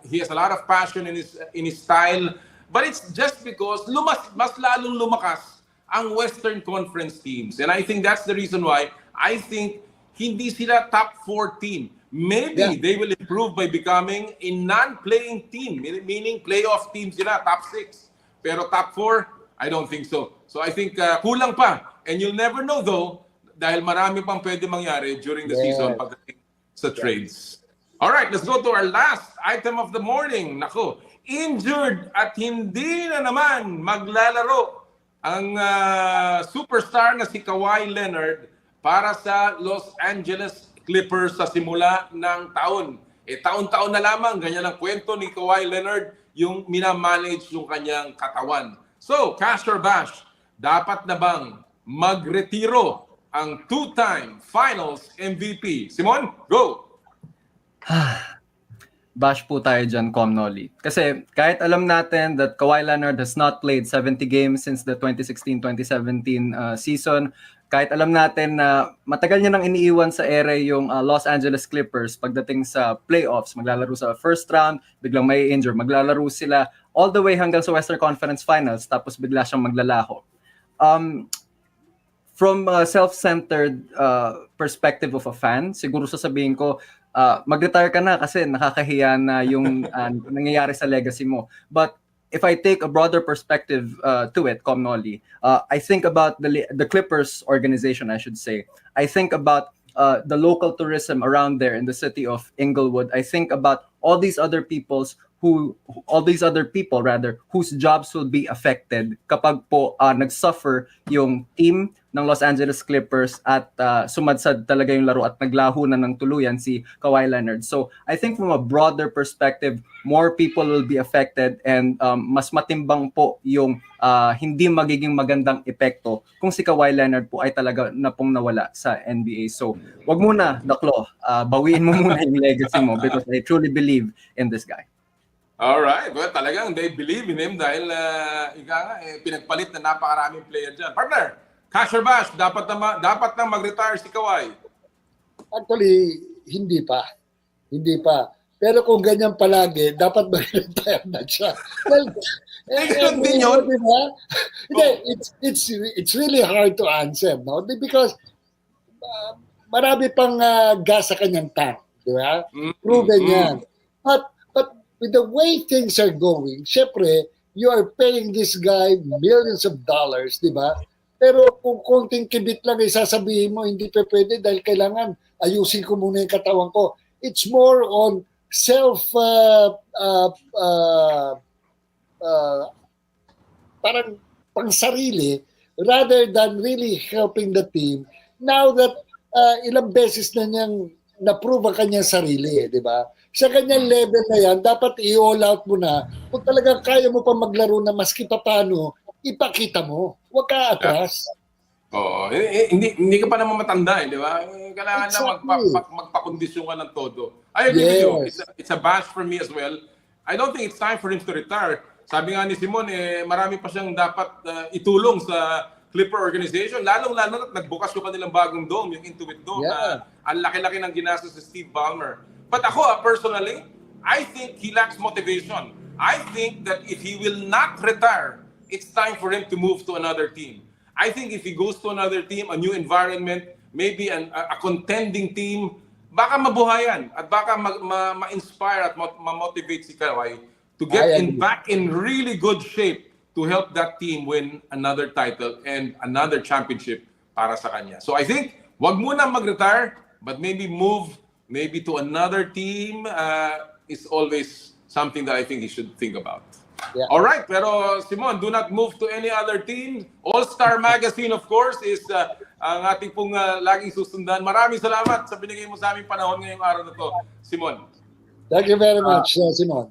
He has a lot of passion in his style. But it's just because mas lalong lumakas ang Western Conference teams. And I think that's the reason why I think hindi sila top 4 team. Maybe they will improve by becoming a non-playing team, meaning playoff team sila, top 6. Pero top 4, I don't think so. So I think kulang pa. And you'll never know though, dahil marami pang pwede mangyari during the season pagdating sa trades. All right, let's go to our last item of the morning. Nako, injured at hindi na naman maglalaro ang superstar na si Kawhi Leonard para sa Los Angeles Clippers sa simula ng taon. Taon-taon na lamang, ganyan ang kwento ni Kawhi Leonard, yung minamanage yung kanyang katawan. So, cash or bash, dapat na bang magretiro ang 2-time Finals MVP? Simon, go! Bash po tayo dyan, Noli. Kasi kahit alam natin that Kawhi Leonard has not played 70 games since the 2016-2017 season, kahit alam natin na matagal niya nang iniiwan sa ere yung Los Angeles Clippers pagdating sa playoffs, maglalaro sa first round, biglang may injure, maglalaro sila all the way hanggang sa Western Conference Finals, tapos bigla siyang maglalaho. From a self-centered perspective of a fan, siguro sasabihin ko, mag-retire ka na kasi nakakahiya na yung nangyayari sa legacy mo. But if I take a broader perspective to it, Noli, I think about the Clippers organization, I should say. I think about the local tourism around there in the city of Inglewood. I think about all these other people whose jobs will be affected kapag po nagsuffer yung team ng Los Angeles Clippers at sumadsad talaga yung laro at naglaho na ng tuluyan si Kawhi Leonard. So I think from a broader perspective, more people will be affected and mas matimbang po yung hindi magiging magandang epekto kung si Kawhi Leonard po ay talaga na pong nawala sa NBA. So wag muna, Daklo, bawiin mo muna yung legacy mo because I truly believe in this guy. Alright. Well, talagang they believe in him dahil pinagpalit na napakaraming player dyan. Partner, cash or bash, dapat na mag-retire si Kawhi. Actually, hindi pa. Hindi pa. Pero kung ganyan palagi, dapat mag-retire na siya. Well, ganun din yun. Diba? Hindi, it's really hard to answer, no? Because marami pang gas sa kanyang tank, di ba? Proven yan. But with the way things are going, syempre, you are paying this guy millions of dollars, di ba? Pero kung konting kibit lang sasabihin mo, hindi pa pwede dahil kailangan ayusin ko muna yung katawan ko. It's more on parang pang sarili rather than really helping the team. Now that ilang beses na niyang na-prove ang kanyang sarili, di ba? Sa kanyang level na yan, dapat i-all out mo na. Kung talagang kaya mo pa maglaro na maski pa paano, ipakita mo. Huwag ka atras. Oo. Hindi ka pa naman matanda, di ba? Kailangan na magpakondisyon ka ng todo. I agree with you. It's a bash for me as well. I don't think it's time for him to retire. Sabi nga ni Simoun, marami pa siyang dapat itulong sa Clipper organization. Lalong-lalo na nagbukas yung kanilang bagong dome, yung Intuit Dome. Ang laki-laki ng ginastos si Steve Ballmer. But ako, personally, I think he lacks motivation. I think that if he will not retire, it's time for him to move to another team. I think if he goes to another team, a new environment, maybe a contending team, baka mabuhayan at baka ma-inspire at ma-motivate si Kawhi to get back in really good shape to help that team win another title and another championship para sa kanya. So I think, wag muna mag-retire, but maybe move maybe to another team is always something that I think he should think about. Yeah. All right, pero Simoun, do not move to any other team. All-Star Magazine, of course, is ang ating pong laging susundan. Maraming salamat sa binigay mo sa aming panahon ngayong araw na to, Simoun. Thank you very much, Simoun.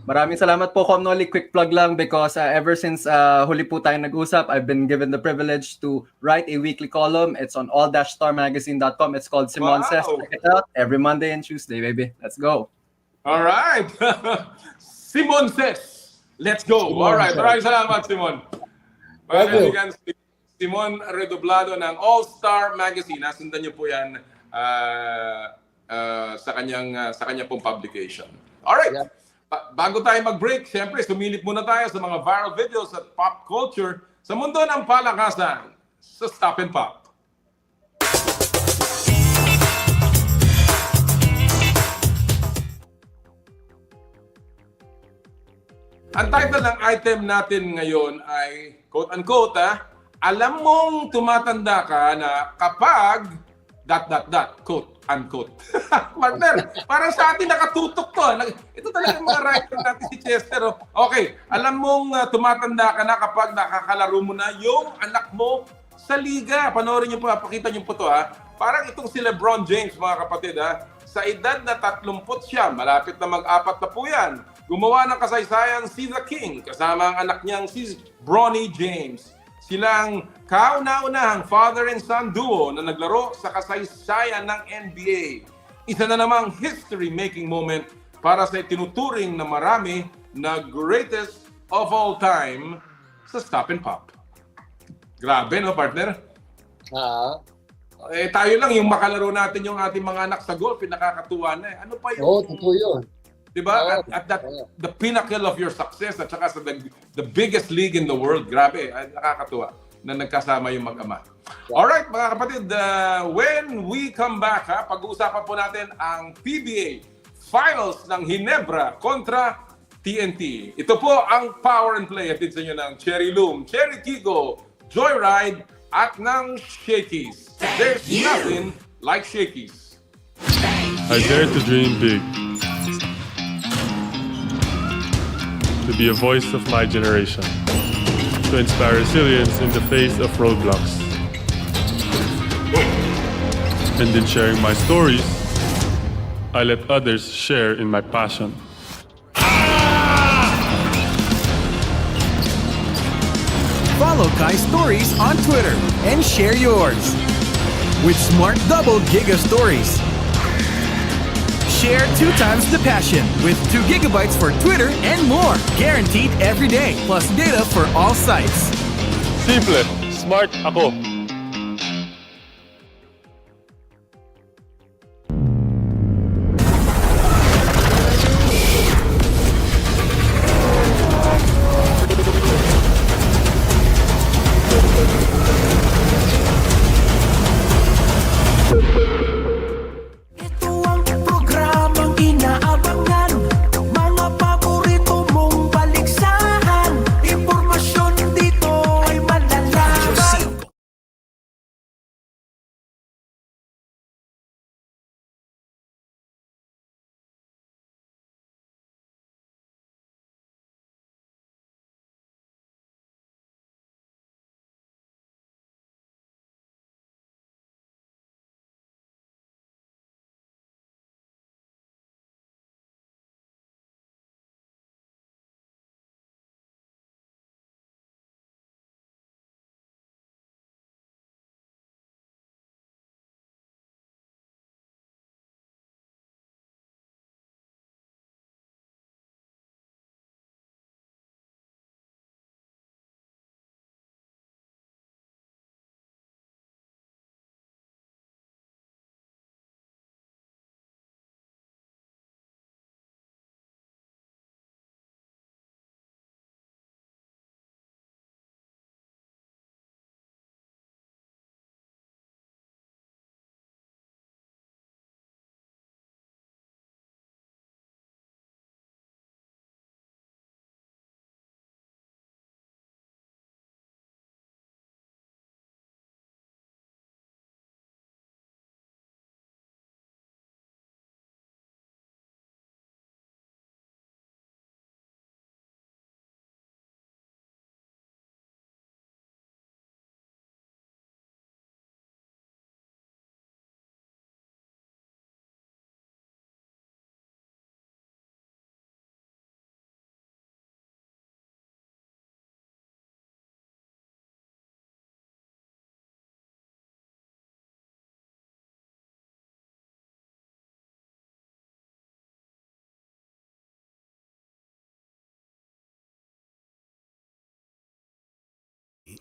Maraming salamat po, Comnoli. Quick plug lang because ever since huli po tayo nag-usap, I've been given the privilege to write a weekly column. It's on all-starmagazine.com. It's called Simoun Says. Check it out every Monday and Tuesday, baby. Let's go. All right. Simoun Says. Let's go. All right. Maraming salamat, Simoun. Kaibigan, Simoun Redoblado ng All-Star Magazine. Nasundan niyo po yan sa kanya pong publication. All right. Yeah. Bago tayo mag-break, siyempre, sumilip muna tayo sa mga viral videos at pop culture sa mundo ng palakasan sa Stop and Pop. Ang title ng item natin ngayon ay, quote-unquote, alam mong tumatanda ka na kapag ... quote-unquote. Partner, parang sa atin nakatutok to. Ito talaga yung mga writer natin si Chester. Okay, alam mong tumatanda ka na kapag nakakalaro mo na yung anak mo sa liga. Panoorin niyo po, pakita niyo po to Parang itong si LeBron James, mga kapatid Sa edad na 30 siya, malapit na mag-4 na po yan. Gumawa ng kasaysayan si The King kasama ang anak niyang si Bronny James. Silang kauna-unahang father and son duo na naglaro sa kasaysayan ng NBA. Isa na namang history-making moment para sa tinuturing na marami na greatest of all time sa Stop and Pop. Grabe, no, partner? Tayo lang, yung makalaro natin yung ating mga anak sa golf, nakakatuwa na Ano pa yun? Oo, totoo yun. Diba? At the pinnacle of your success at saka sa the biggest league in the world. Grabe, nakakatuwa na nagkasama yung mag-ama. Alright, mga kapatid, when we come back, pag-uusapan po natin ang PBA Finals ng Ginebra kontra TNT. Ito po ang Power and Play. Atid sa inyo ng Cherry Loom, Cherry Tigo, Joyride, at ng Shakey's. There's nothing like Shakey's. I dare to dream big. To be a voice of my generation. To inspire resilience in the face of roadblocks. And in sharing my stories, I let others share in my passion. Follow Kai's stories on Twitter and share yours with Smart Double Giga Stories. Share 2 times the passion with 2 gigabytes for Twitter and more. Guaranteed every day, plus data for all sites. Simple, smart ako. Ito ang programang inaabangan, mga paborito mong baliksahan, impormasyon dito ay malalaman.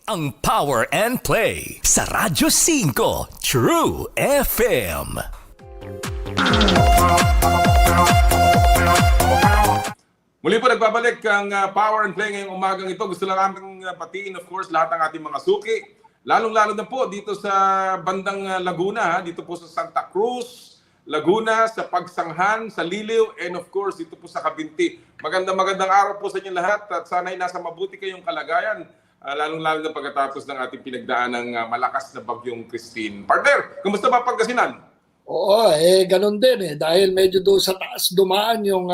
Ang Power and Play sa Radyo 5 True FM. Muli po nagbabalik ang Power and Play ngayong umagang ito. Gusto lang aming patiin, of course, lahat ng ating mga suki. Lalong-lalo na po dito sa bandang Laguna, dito po sa Santa Cruz, Laguna, sa Pagsanghan, sa Liliw, and of course, dito po sa Kabinti. Magandang araw po sa inyo lahat at sana'y nasa mabuti kayong kalagayan. Lalong-lalo na pagkatapos ng ating pinagdaan ng malakas na bagyong Christine. Partner, kumusta ba Pangasinan? Oo, ganun din dahil medyo doon sa taas dumaan yung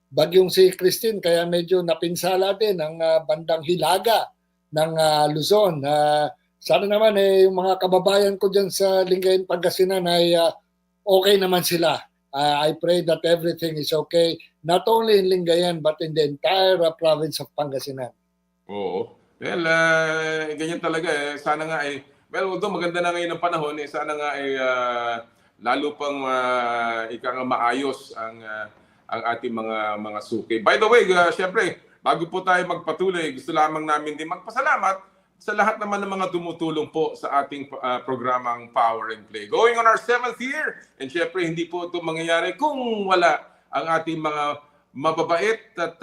bagyong si Christine kaya medyo napinsala din ang bandang Hilaga ng Luzon. Sana naman yung mga kababayan ko dyan sa Lingayen, Pangasinan ay okay naman sila. I pray that everything is okay, not only in Lingayen but in the entire province of Pangasinan. Oo. Well, ganyan talaga Sana nga although maganda na ngayon ang panahon, sana nga lalo pang ika nga maayos ang ating mga suki. By the way, syempre, bago po tayo magpatuloy, gusto lamang namin din magpasalamat sa lahat naman ng mga tumutulong po sa ating programang Power and Play. Going on our 7th year, and syempre hindi po ito mangyayari kung wala ang ating mga mababait at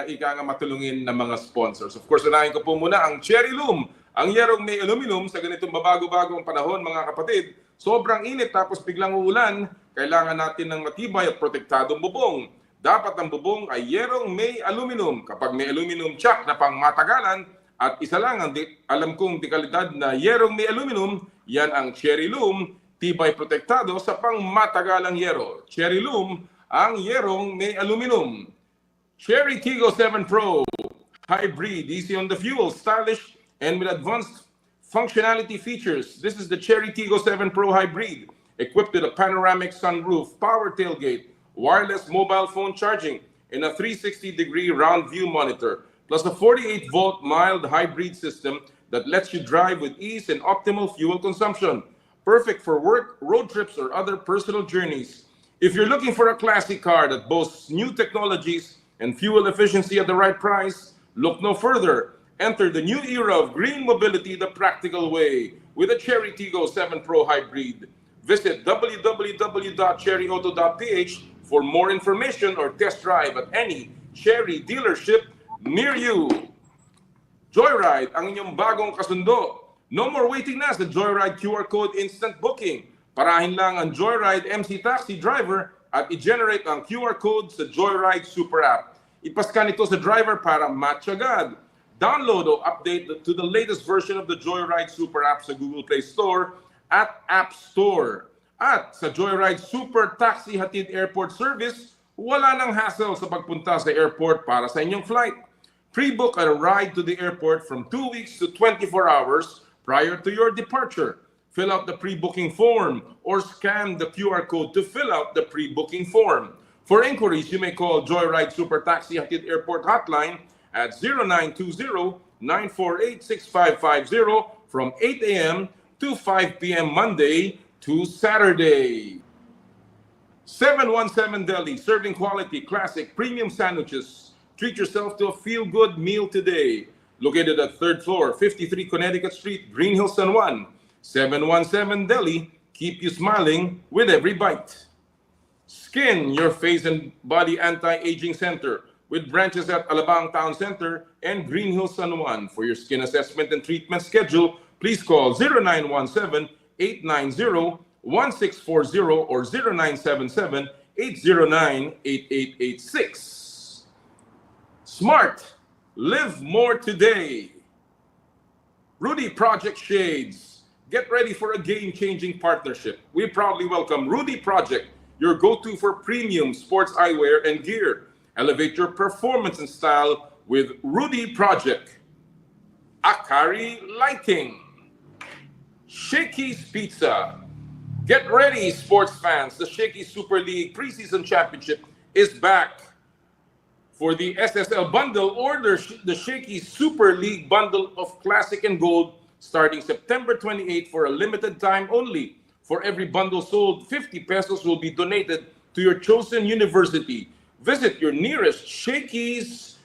ika nga matulungin na mga sponsors. Of course, unahin ko po muna ang Cherry Loom, ang yerong may aluminum sa ganitong babago-bagong panahon, mga kapatid. Sobrang init tapos biglang uulan, kailangan natin ng matibay at protektadong bubong. Dapat ang bubong ay yerong may aluminum. Kapag may aluminum tsak na pang matagalan, at isa lang ang alam kong dekalidad na yerong may aluminum, yan ang Cherry Loom, tibay protektado sa pang matagalang yero. Cherry Loom, ang yerong may aluminum. Cherry Tigo 7 Pro Hybrid, easy on the fuel, stylish and with advanced functionality features. This is the Cherry Tigo 7 Pro Hybrid, equipped with a panoramic sunroof, power tailgate, wireless mobile phone charging, and a 360-degree round view monitor, plus a 48-volt mild hybrid system that lets you drive with ease and optimal fuel consumption. Perfect for work, road trips, or other personal journeys. If you're looking for a classic car that boasts new technologies and fuel efficiency at the right price, look no further. Enter the new era of green mobility the practical way with a Cherry Tiggo 7 Pro Hybrid. Visit www.cherryauto.ph for more information or test drive at any Cherry dealership near you. Joyride, ang inyong bagong kasundo. No more waiting na sa Joyride QR Code Instant Booking. Parahin lang ang Joyride MC Taxi driver at i-generate ang QR code sa Joyride Super App. Ipaskan ito sa driver para match agad. Download o update to the latest version of the Joyride Super App sa Google Play Store at App Store. At sa Joyride Super Taxi Hatid Airport Service, wala nang hassle sa pagpunta sa airport para sa inyong flight. Pre-book a ride to the airport from 2 weeks to 24 hours prior to your departure. Fill out the pre-booking form or scan the QR code to fill out the pre-booking form. For inquiries, you may call Joyride Super Taxi Hatid Airport Hotline at 0920-948-6550 from 8 a.m. to 5 p.m. Monday to Saturday. 717 Deli, serving quality, classic, premium sandwiches. Treat yourself to a feel-good meal today. Located at 3rd floor, 53 Connecticut Street, Green Hills, San Juan. 717 Deli, keep you smiling with every bite. Skin, your face and body anti-aging center with branches at Alabang Town Center and Green Hills, San Juan. For your skin assessment and treatment schedule, please call 0917-890-1640 or 0977-809-8886. Smart, live more today. Rudy Project Shades. Get ready for a game-changing partnership. We proudly welcome Rudy Project, your go-to for premium sports eyewear and gear. Elevate your performance and style with Rudy Project. Akari Lighting. Shakey's Pizza. Get ready, sports fans. The Shakey's Super League Preseason Championship is back. For the SSL bundle, order the Shakey's Super League bundle of Classic and Gold starting September 28 for a limited time only. For every bundle sold, 50 pesos will be donated to your chosen university. Visit your nearest Shakey's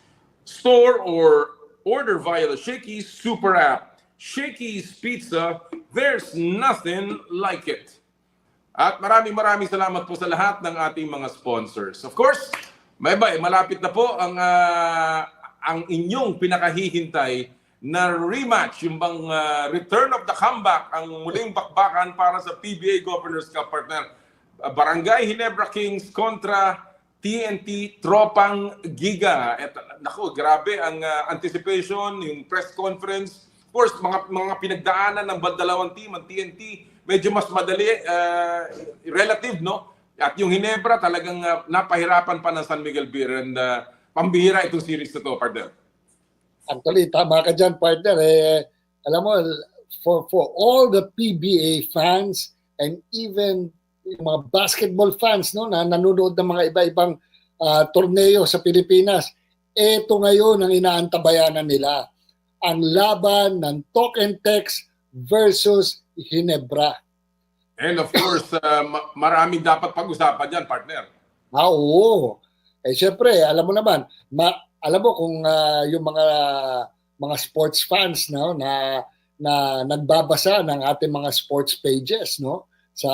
store or order via the Shakey's Super App. Shakey's Pizza, there's nothing like it. At maraming salamat po sa lahat ng ating mga sponsors. Of course, malapit na po ang inyong pinakahihintay na rematch, yung bang return of the comeback, ang muling bakbakan para sa PBA Governors Cup, partner. Barangay Ginebra Kings kontra TNT Tropang Giga. Naku, grabe ang anticipation, yung press conference. Of course, mga pinagdaanan ng dalawang team, ang TNT, medyo mas madali, relative, no? At yung Ginebra, talagang napahirapan pa ng San Miguel Beer. And pambihira itong series na to, partner. Actually, tama ka dyan, partner. Alam mo, for all the PBA fans and even yung mga basketball fans, no, na nanonood ng mga iba-ibang torneo sa Pilipinas, ito ngayon ang inaantabayanan nila. Ang laban ng Talk and Text versus Ginebra. And of course, maraming dapat pag-usapan dyan, partner. Oo. Siyempre, alam mo naman, alam mo kung yung mga sports fans, no, na nagbabasa ng ating mga sports pages, no, sa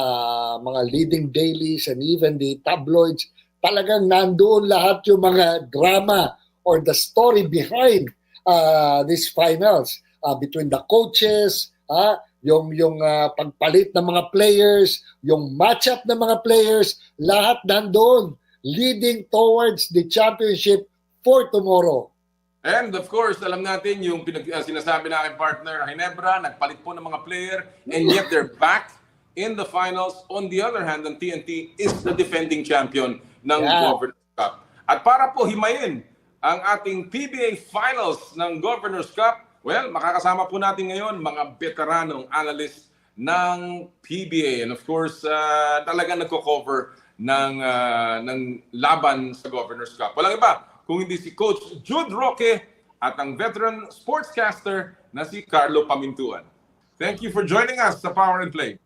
mga leading dailies and even the tabloids, talagang nandoon lahat yung mga drama or the story behind these finals between the coaches, yung pagpalit ng mga players, yung matchup ng mga players, lahat nandoon leading towards the championship for tomorrow. And of course, alam natin yung sinasabi na aking partner, Ginebra, nagpalit po ng mga player and yet they're back in the finals. On the other hand, ang TNT is the defending champion ng Governors Cup. At para po himayin ang ating PBA Finals ng Governors Cup, well, makakasama po natin ngayon mga veteranong analyst ng PBA. And of course, talagang nagko-cover ng laban sa Governors Cup. Walang iba kung hindi si Coach Jude Roque at ang veteran sportscaster na si Carlo Pamintuan. Thank you for joining us sa Power and Play.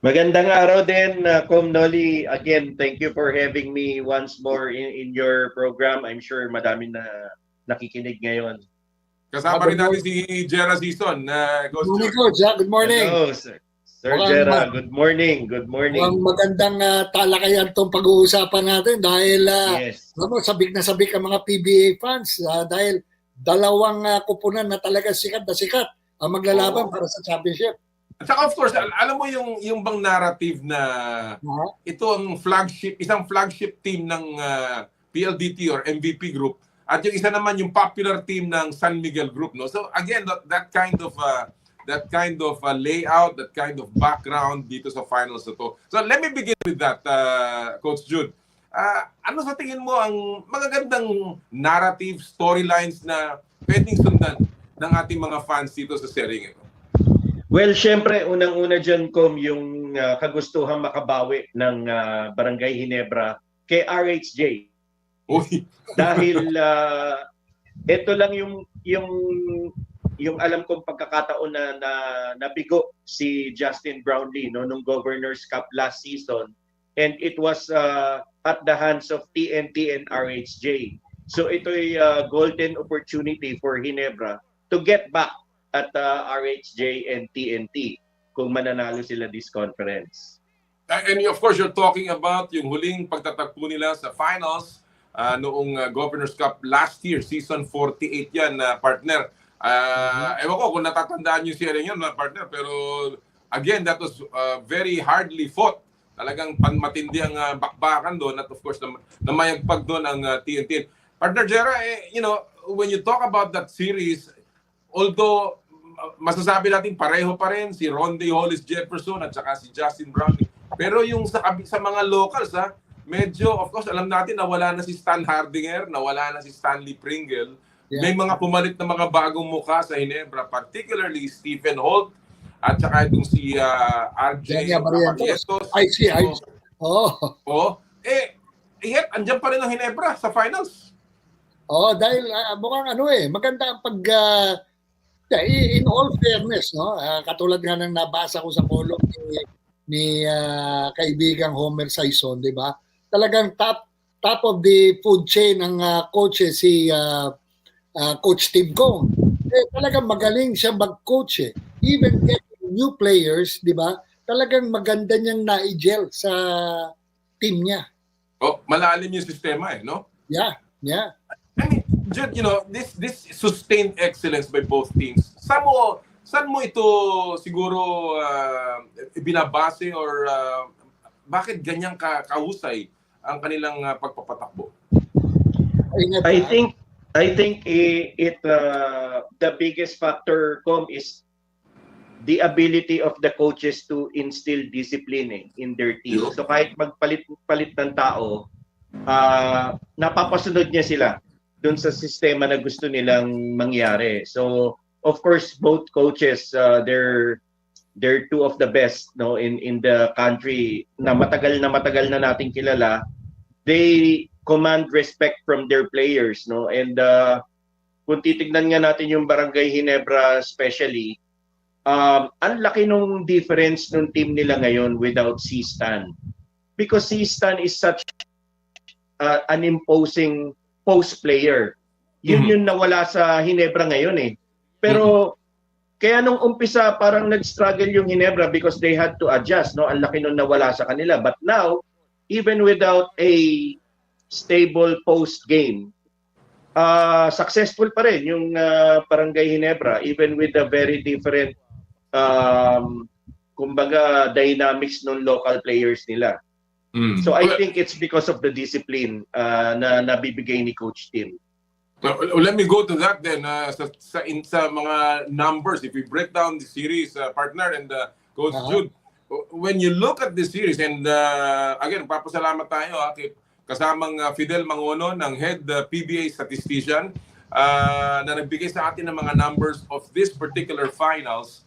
Magandang araw din, Com Noli. Again, thank you for having me once more in your program. I'm sure madami na nakikinig ngayon. Kasama rin natin si Jera Season. Good morning, Coach. Good morning. Hello, Sir Jera. Good morning. Good morning. Mukhang magandang talakayan itong pag-uusapan natin dahil Yes. sabik na sabik ang mga PBA fans dahil dalawang kupunan na talaga sikat ang maglalaban para sa championship. At saka of course, alam mo yung bang narrative na ito ang isang flagship team ng PLDT or MVP group at yung isa naman yung popular team ng San Miguel group, no? So again, that kind of layout, that kind of background dito sa finals na to. So let me begin with that, Coach Jude. Ano sa tingin mo ang magagandang narrative storylines na pwedeng sundan ng ating mga fans dito sa series ito? Well, syempre, unang-una dyan, Com, yung kagustuhan makabawi ng Barangay Ginebra kay RHJ. Uy. Dahil ito lang yung alam kong pagkakataon na nabigo si Justin Brownlee nung Governor's Cup last season, and it was at the hands of TNT and RHJ. So ito'y golden opportunity for Ginebra to get back at RHJ and TNT kung mananalo sila this conference. And of course, you're talking about yung huling pagtatagpo nila sa finals noong Governor's Cup last year, season 48 yan, partner. Ewan ko kung natatandaan yung series yun, partner, pero again, that was very hardly fought. Talagang matindi ang bakbakan doon at of course, namayagpag doon ang TNT. Partner Jera, when you talk about that series, although masasabi natin pareho pa rin si Ronde Hollis Jefferson at saka si Justin Brownlee, pero yung sa mga locals, medyo, of course, alam natin na wala na si Stan Hardinger, na wala na si Stanley Pringle. Yeah. May mga pumalit na mga bagong mukha sa Ginebra, particularly Stephen Holt at saka itong si RJ Barrientos. I see. Yet, andyan pa rin ang Ginebra sa finals. Dahil mukhang maganda ang in all fairness, no? Katulad nga ng nabasa ko sa column ni kaibigang Homer Saison, di ba? Talagang top of the food chain ng coaches si Coach Tim Cone. Talagang magaling siya mag-coach. Even getting new players, di ba? Talagang maganda niyang na-gel sa team niya. Malalim yung sistema no? Yeah. I mean, Jude, this sustained excellence by both teams. Saan mo ito siguro binabase or bakit ganyang kahusay ang kanilang pagpapatakbo? I think the biggest factor, Com, is the ability of the coaches to instill discipline in their team. So kahit magpalit ng tao, napapasunod niya sila dun sa sistema na gusto nilang mangyari. So of course, both coaches, they're two of the best, no, in the country na matagal na nating kilala. They command respect from their players, no, and kung titignan nga natin yung Barangay Ginebra especially, ang laki nung difference nung team nila ngayon without C-Stan, because C-Stan is such an imposing post player. Yun nawala sa Ginebra ngayon Pero kaya nung umpisa parang nag-struggle yung Ginebra because they had to adjust, no? Ang laki nung nawala sa kanila. But now, even without a stable post game, successful pa rin yung Barangay Ginebra, even with a very different kumbaga dynamics ng local players nila. So I think it's because of the discipline na nabibigay ni Coach Tim. Let me go to that then sa mga numbers. If we break down the series, partner and Coach Jude, when you look at this series, and again, papasalamat tayo kay kasamang Fidel Mangono ng head PBA statistician na nagbigay sa atin ng mga numbers of this particular finals.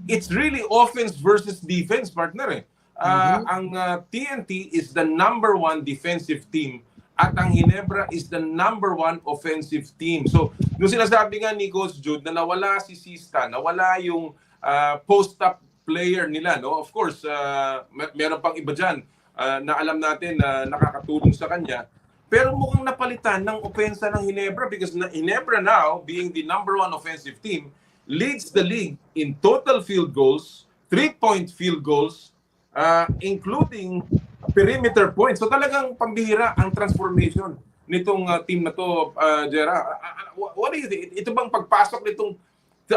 It's really offense versus defense, partner. Ang TNT is the #1 defensive team at ang Ginebra is the #1 offensive team. So, nung sinasabi nga ni Coach Jude na nawala si C-Stan, nawala yung post-up player nila, no? Of course, meron pang iba dyan na alam natin na nakakatulong sa kanya. Pero mukhang napalitan ng opensa ng Ginebra because Ginebra now, being the number 1 offensive team, leads the league in total field goals, 3-point field goals, including perimeter points. So talagang pambihira ang transformation nitong team na to, Jera. What do you think? Ito bang pagpasok nitong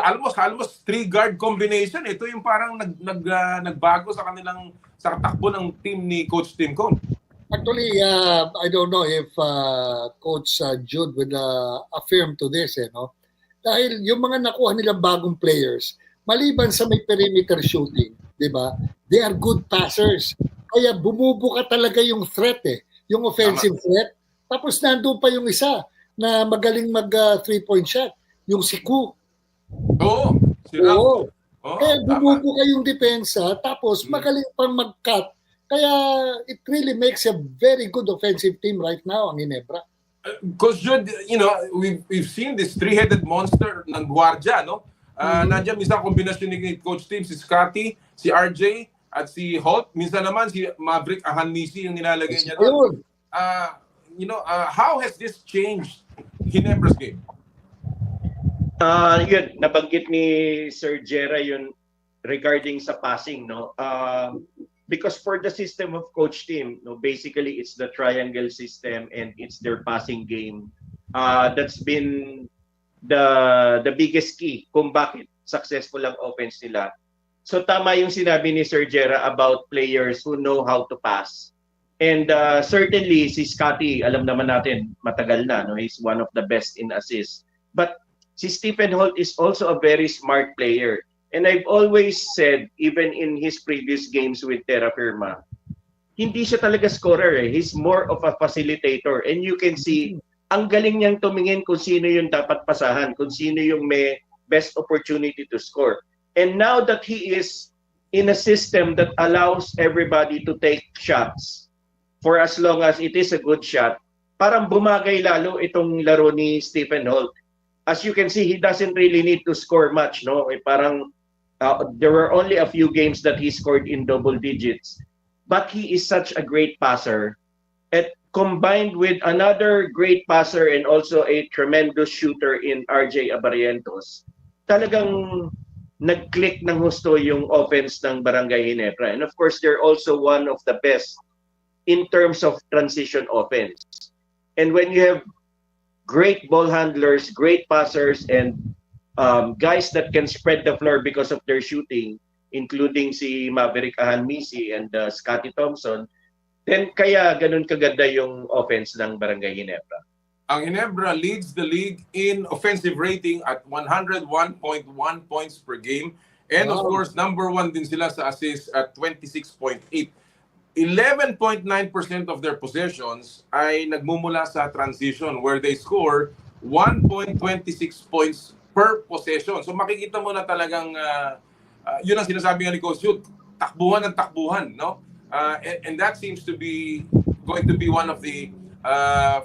almost 3-guard combination, ito yung parang nagbago sa kanilang sa takbo ng team ni Coach Tim Cone? Actually, I don't know if Coach Jude would affirm to this, no? Dahil yung mga nakuha nilang bagong players, maliban sa may perimeter shooting, di ba? They are good passers. Kaya bumubuka talaga yung threat, yung offensive threat. Tapos nandun pa yung isa na magaling mag 3-point shot, yung si Ku. Oo. Oo. Kaya bumubuka yung depensa, tapos magaling pang mag-cut. Kaya it really makes a very good offensive team right now, ang Ginebra. Because Jude, we've seen this three-headed monster ng Guardia, no? Nandiyan minsan kombinasyon ni Coach Tim, si Scotty, si RJ, at si Holt. Minsan naman si Maverick Ahanmisi yung nilalagay niya doon. How has this changed Ginebra's game? Yun, nabanggit ni Sir Jera yun regarding sa passing, no? Because for the system of Coach Tim, no, basically it's the triangle system and it's their passing game. That's been the biggest key kung bakit successful ang offense nila. So tama yung sinabi ni Sir Jera about players who know how to pass. And certainly si Scotty, alam naman natin, matagal na, no? He's one of the best in assists. But si Stephen Holt is also a very smart player. And I've always said, even in his previous games with Terra Firma, hindi siya talaga scorer. He's more of a facilitator. And you can see, ang galing niyang tumingin kung sino yung dapat pasahan, kung sino yung may best opportunity to score. And now that he is in a system that allows everybody to take shots for as long as it is a good shot, parang bumagay lalo itong laro ni Stephen Holt. As you can see, he doesn't really need to score much, no? Parang there were only a few games that he scored in double digits. But he is such a great passer. And combined with another great passer and also a tremendous shooter in RJ Abarientos, talagang nag-click ng husto yung offense ng Barangay Ginebra. And of course, they're also one of the best in terms of transition offense. And when you have great ball handlers, great passers, and guys that can spread the floor because of their shooting, including si Maverick Ahanmisi and Scotty Thompson, then kaya ganun kaganda yung offense ng Barangay Ginebra. Ang Ginebra leads the league in offensive rating at 101.1 points per game. And of course, number 1 din sila sa assists at 26.8. 11.9% of their possessions ay nagmumula sa transition where they score 1.26 points per possession. So makikita mo na talagang yun ang sinasabi nga ni Coach Jude, takbuhan ng takbuhan, no? And that seems to be going to be one of the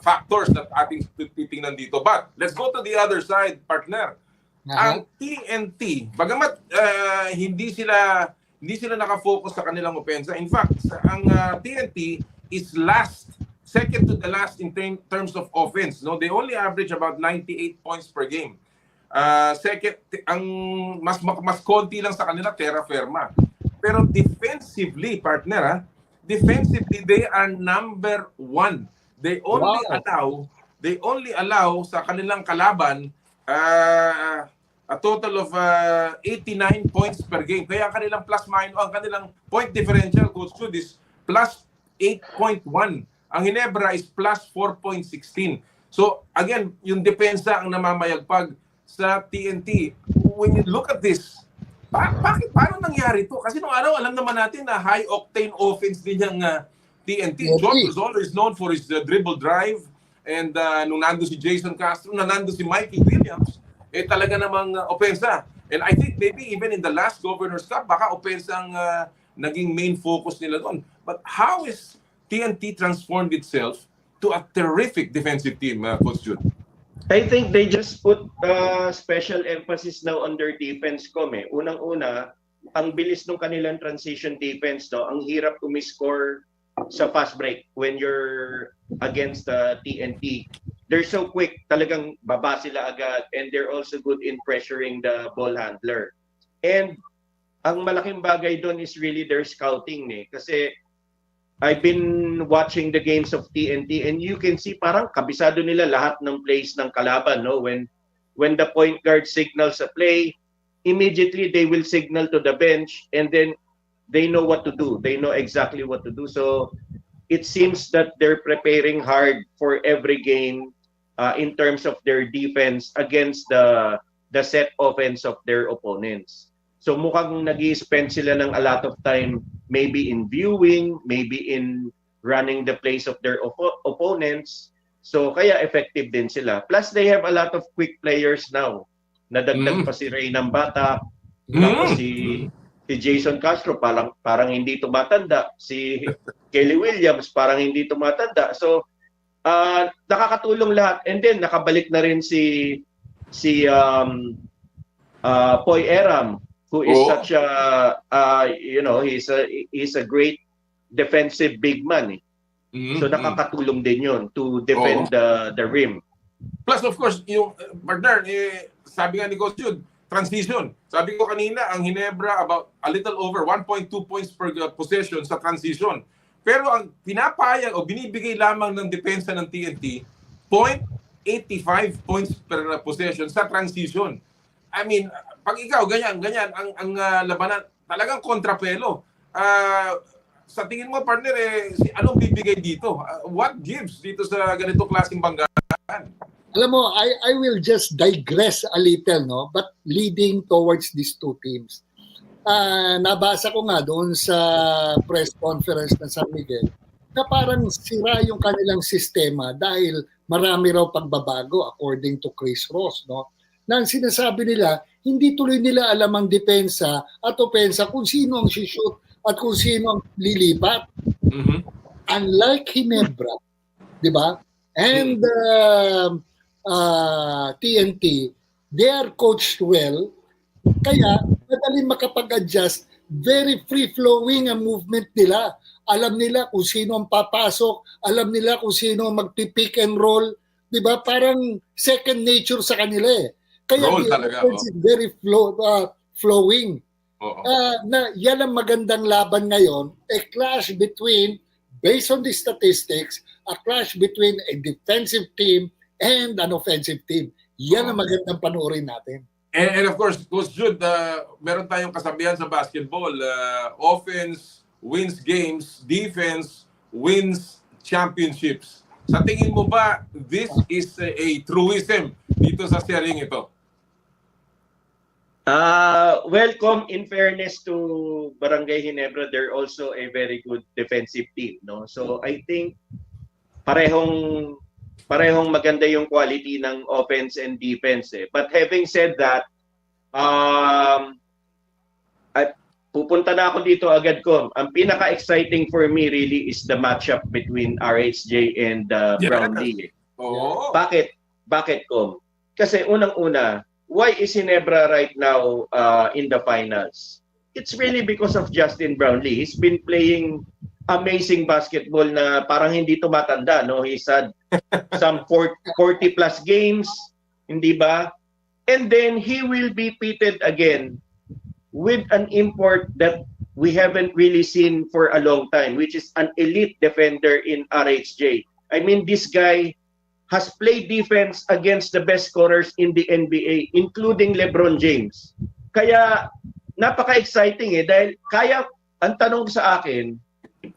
factors that ating titingnan dito. But let's go to the other side, partner. Ang TNT, bagamat hindi sila nakafocus sa kanilang opensa. In fact, ang TNT is second to the last in terms of offense. No, they only average about 98 points per game. Second, ang mas konti lang sa kanila Terra Firma. Pero defensively, partner, defensively they are number 1. They only allow sa kanilang kalaban a total of 89 points per game. Kaya kanilang ang kanilang point differential, Coach Jude, is plus 8.1. Ang Ginebra is plus 4.16. So again, yung depensa ang namamayagpag sa TNT. When you look at this, paano nangyari to? Kasi nung araw, alam naman natin na high-octane offense din yung TNT. Gonzalez is known for his dribble drive. And nung nando si Jason Castro, nando si Mikey Williams, talaga namang opensa. And I think maybe even in the last Governor's Cup, baka opensa ang naging main focus nila doon. But how is TNT transformed itself to a terrific defensive team, Coach Jude? I think they just put special emphasis now on their defense, Unang-una, ang bilis ng kanilang transition defense, no? Ang hirap umiscore sa fast break when you're against the TNT. They're so quick, talagang baba sila agad, and they're also good in pressuring the ball handler. And ang malaking bagay doon is really their scouting, kasi I've been watching the games of TNT and you can see parang kabisado nila lahat ng plays ng kalaban, no? When the point guard signals a play, immediately they will signal to the bench, and then they know what to do. They know exactly what to do. So it seems that they're preparing hard for every game in terms of their defense against the set offense of their opponents. So mukhang nag-i-spend sila ng a lot of time maybe in viewing, maybe in running the plays of their opponents. So kaya effective din sila. Plus they have a lot of quick players now. Nadagdag pa si Ray ng bata. Tapos si Jason Castro parang hindi tumatanda. Si Kelly Williams parang hindi tumatanda. So nakakatulong lahat. And then nakabalik na rin si Poy Eram, who is such a he's a great defensive big man. So nakakatulong din 'yon to defend the rim. Plus of course, yung partner, sabi nga ni Coach Jude, transition. Sabi ko kanina, ang Ginebra about a little over 1.2 points per possession sa transition. Pero ang pinapayag o binibigay lamang ng depensa ng TNT, 0.85 points per possession sa transition. I mean, pag ikaw, ganyan, ang labanan, talagang kontrapelo. Sa tingin mo, partner, anong bibigay dito? What gives dito sa ganito klaseng banggaan? Alam mo, I will just digress a little, no? But leading towards these two teams. Nabasa ko nga doon sa press conference ng San Miguel na parang sira yung kanilang sistema dahil marami raw pagbabago according to Chris Ross, no? Na ang sinasabi nila, hindi tuloy nila alam ang depensa at opensa kung sino ang shoot at kung sino ang lilipat. Unlike Ginebra, di ba? And TNT, they are coached well, kaya madaling makapag-adjust, very free-flowing ang movement nila. Alam nila kung sino ang papasok, alam nila kung sino ang magpipick and roll, di ba? Parang second nature sa kanila Kaya very flowing. Na yan ang magandang laban ngayon, a clash between, based on the statistics, a clash between a defensive team and an offensive team. Yan ang magandang panoorin natin. And of course, Coach Jude, meron tayong kasabihan sa basketball, offense wins games, defense wins championships. Sa tingin mo ba, this is a truism dito sa seryeng ito? Welcome, in fairness to Barangay Ginebra, they're also a very good defensive team, no? So I think parehong maganda yung quality ng offense and defense. But having said that, pupunta na ako dito agad ko. Ang pinaka-exciting for me really is the matchup between RHJ and Brownlee. Bakit ko? Kasi unang-una, why is Ginebra right now in the finals? It's really because of Justin Brownlee. He's been playing amazing basketball na parang hindi tumatanda, no? He's had some 40 plus games, hindi ba? And then he will be pitted again with an import that we haven't really seen for a long time, which is an elite defender in RHJ. I mean, this guy has played defense against the best scorers in the NBA, including LeBron James. Kaya napaka-exciting dahil ang tanong sa akin,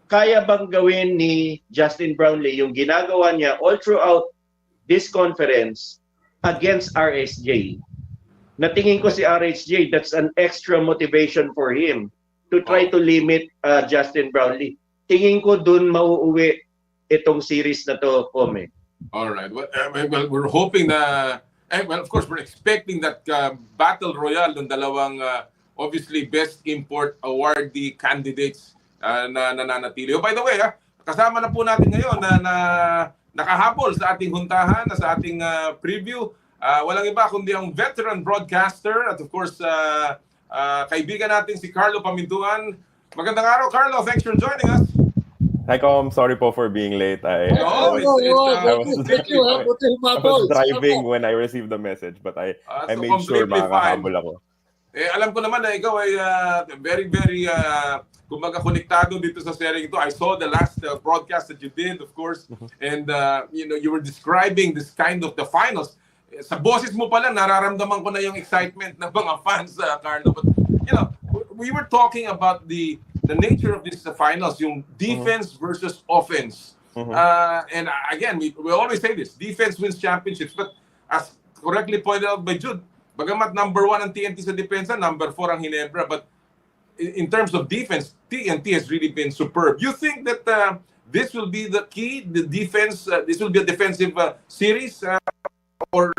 kaya bang gawin ni Justin Brownlee yung ginagawa niya all throughout this conference against RSJ? Natingin ko si RSJ, that's an extra motivation for him to try to limit Justin Brownlee. Tingin ko dun mauuwi itong series na to, Pome. All right. Well, we're hoping na, well, of course, we're expecting that battle royale ng dalawang obviously best import awardee candidates na nananatili. Oh, by the way, kasama na po natin ngayon na nakahabol sa ating huntahan, sa ating preview. Walang iba kundi ang veteran broadcaster at of course kaibigan natin si Carlo Pamintuan. Magandang araw, Carlo. Thanks for joining us. Hi, Com. Sorry po for being late. I was driving when I received the message, but I So made sure completely makakahabol fine. ako. Alam ko naman na ikaw ay very, kumbaga konektado dito sa series ito. I saw the last broadcast that you did, of course, and you were describing this kind of the finals. Sa boses mo pa lang, nararamdaman ko na yung excitement ng mga fans, Carlo. But, we were talking about the nature of this finals, yung defense versus offense. And again, we always say this, defense wins championships. But as correctly pointed out by Jude, bagamat number 1 ang TNT sa depensa, number 4 ang Ginebra. But in terms of defense, TNT has really been superb. You think that this will be the key, the defense, this will be a defensive series? Or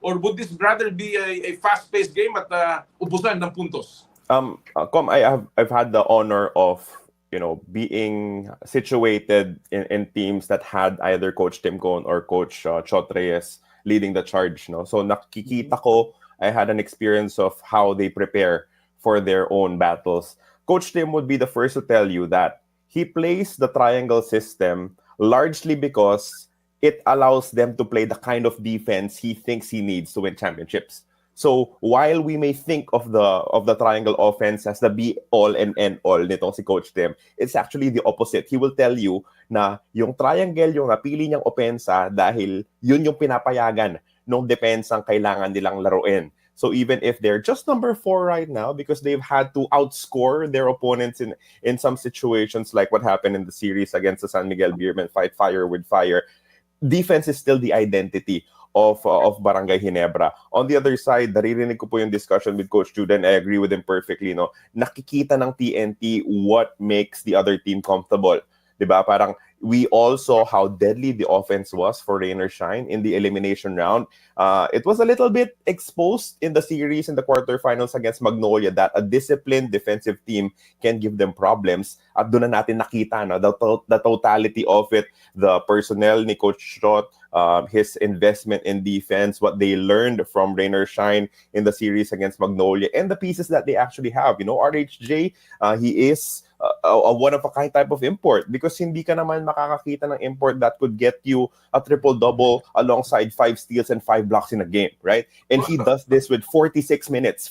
would this rather be a fast-paced game at ubusan ng puntos? Com, I've had the honor of being situated in teams that had either Coach Tim Cohn or Coach Chot Reyes leading the charge. No, so nakikita ko, I had an experience of how they prepare for their own battles. Coach Tim would be the first to tell you that he plays the triangle system largely because it allows them to play the kind of defense he thinks he needs to win championships. So while we may think of the triangle offense as the be-all and end-all nitong si Coach Tim, it's actually the opposite. He will tell you na yung triangle yung napili niyang opensa dahil yun yung pinapayagan nung depensang kailangan nilang laruin. So even if they're just number 4 right now because they've had to outscore their opponents in some situations like what happened in the series against the San Miguel Beermen, fight fire with fire, defense is still the identity of Barangay Ginebra. On the other side, naririnig ko po yung discussion with Coach Jude and I agree with him perfectly. No? Nakikita ng TNT what makes the other team comfortable. Diba? Parang we all saw how deadly the offense was for Rain or Shine in the elimination round. It was a little bit exposed in the series in the quarterfinals against Magnolia that a disciplined defensive team can give them problems. At doon na natin nakita the totality of it, the personnel ni Coach Schott, his investment in defense, what they learned from Rain or Shine in the series against Magnolia, and the pieces that they actually have. RHJ, he is a one-of-a-kind type of import because hindi ka naman makakakita ng import that could get you a triple-double alongside 5 steals and 5 blocks in a game, right? And he does this with 46 minutes.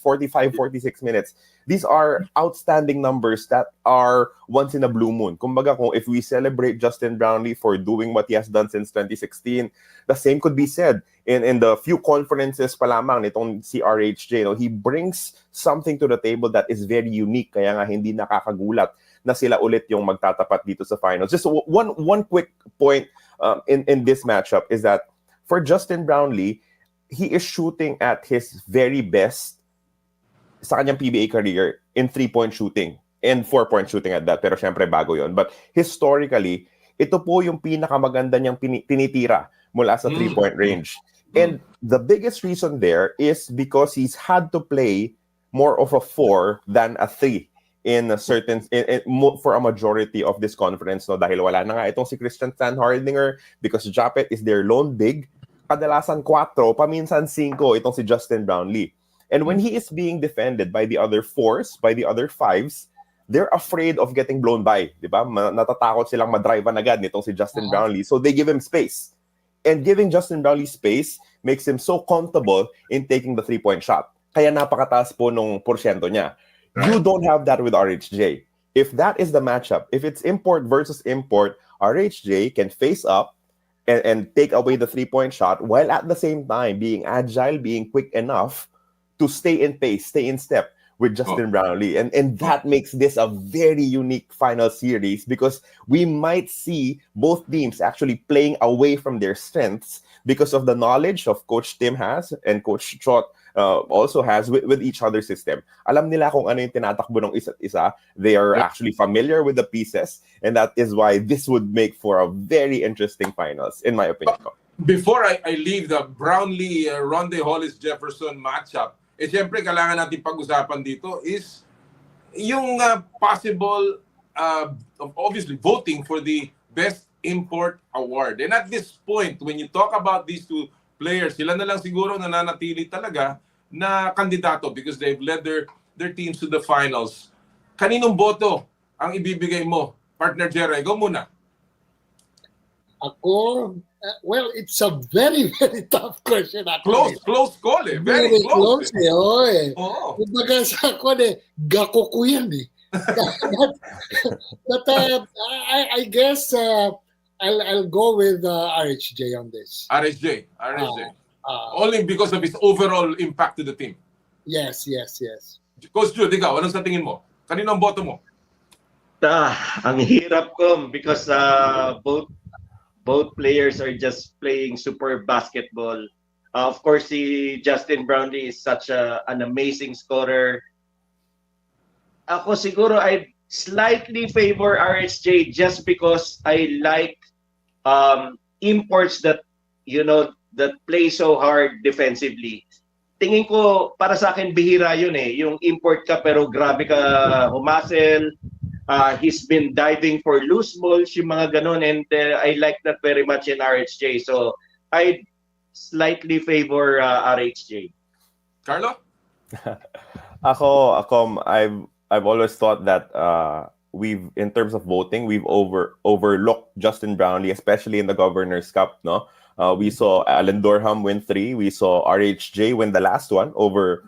These are outstanding numbers that are once in a blue moon. Kumbaga, if we celebrate Justin Brownlee for doing what he has done since 2016, the same could be said in the few conferences pa lamang nitong si RHJ. He brings something to the table that is very unique. Kaya nga hindi nakakagulat na sila ulit yung magtatapat dito sa finals. Just one quick point in this matchup is that for Justin Brownlee, he is shooting at his very best sa kanyang PBA career in 3-point shooting and 4-point shooting at that. Pero syempre bago yon. But historically, ito po yung pinakamaganda niyang tinitira mula sa 3-point range. And the biggest reason there is because he's had to play more of a 4 than a 3 in a certain for a majority of this conference, no, dahil wala na nga itong si Christian Standhardinger because Japet is their lone big. Kadalasan 4, paminsan 5 itong si Justin Brownlee. And when he is being defended by the other 4s, by the other 5s, they're afraid of getting blown by, di ba? Natatakot silang madrivean agad nitong si Justin Brownlee. So they give him space. And giving Justin Brownlee space makes him so comfortable in taking the 3-point shot. Kaya napakataas po nung porsyento niya. You don't have that with RHJ. If that is the matchup, if it's import versus import, RHJ can face up and take away the 3-point shot while at the same time being agile, being quick enough to stay in pace, stay in step with Justin Brownlee. And that makes this a very unique final series because we might see both teams actually playing away from their strengths because of the knowledge of Coach Tim has and Coach Chot also has with each other's system. Alam nila kung ano yung tinatakbo ng isa't isa. They are actually familiar with the pieces, and that is why this would make for a very interesting finals, in my opinion. Before I leave the Brownlee, Ronde Hollis Jefferson matchup, siyempre kailangan natin pag-usapan dito is yung possible, obviously, voting for the Best Import Award. And at this point, when you talk about these two players, sila na lang siguro nananatili talaga na kandidato because they've led their their teams to the finals. Kaninong boto ang ibibigay mo? Partner Jerry, go muna. Ako, well, it's a very, very tough question actually. Close call eh. Very close close. Oo. Kumbaga sa ako gako ko yan eh. but I guess I'll go with RHJ on this. RSJ. Only because of his overall impact to the team. Yes. Coach Jude, ikaw, anong sa tingin mo? Kanino ang boto mo? Ang hirap ko because both players are just playing super basketball. Of course, si Justin Brownlee is such an amazing scorer. Ako siguro I slightly favor RSJ just because I like imports that that play so hard defensively. Tingin ko para sa akin bihira yun eh, yung import ka pero grabe ka humasel. He's been diving for loose balls, yung mga ganon, and I like that very much in RHJ. So I slightly favor RHJ. Carlo? Ako, I've always thought that in terms of voting, we've overlooked Justin Brownlee, especially in the Governor's Cup. No, we saw Alan Durham win 3. We saw RHJ win the last one over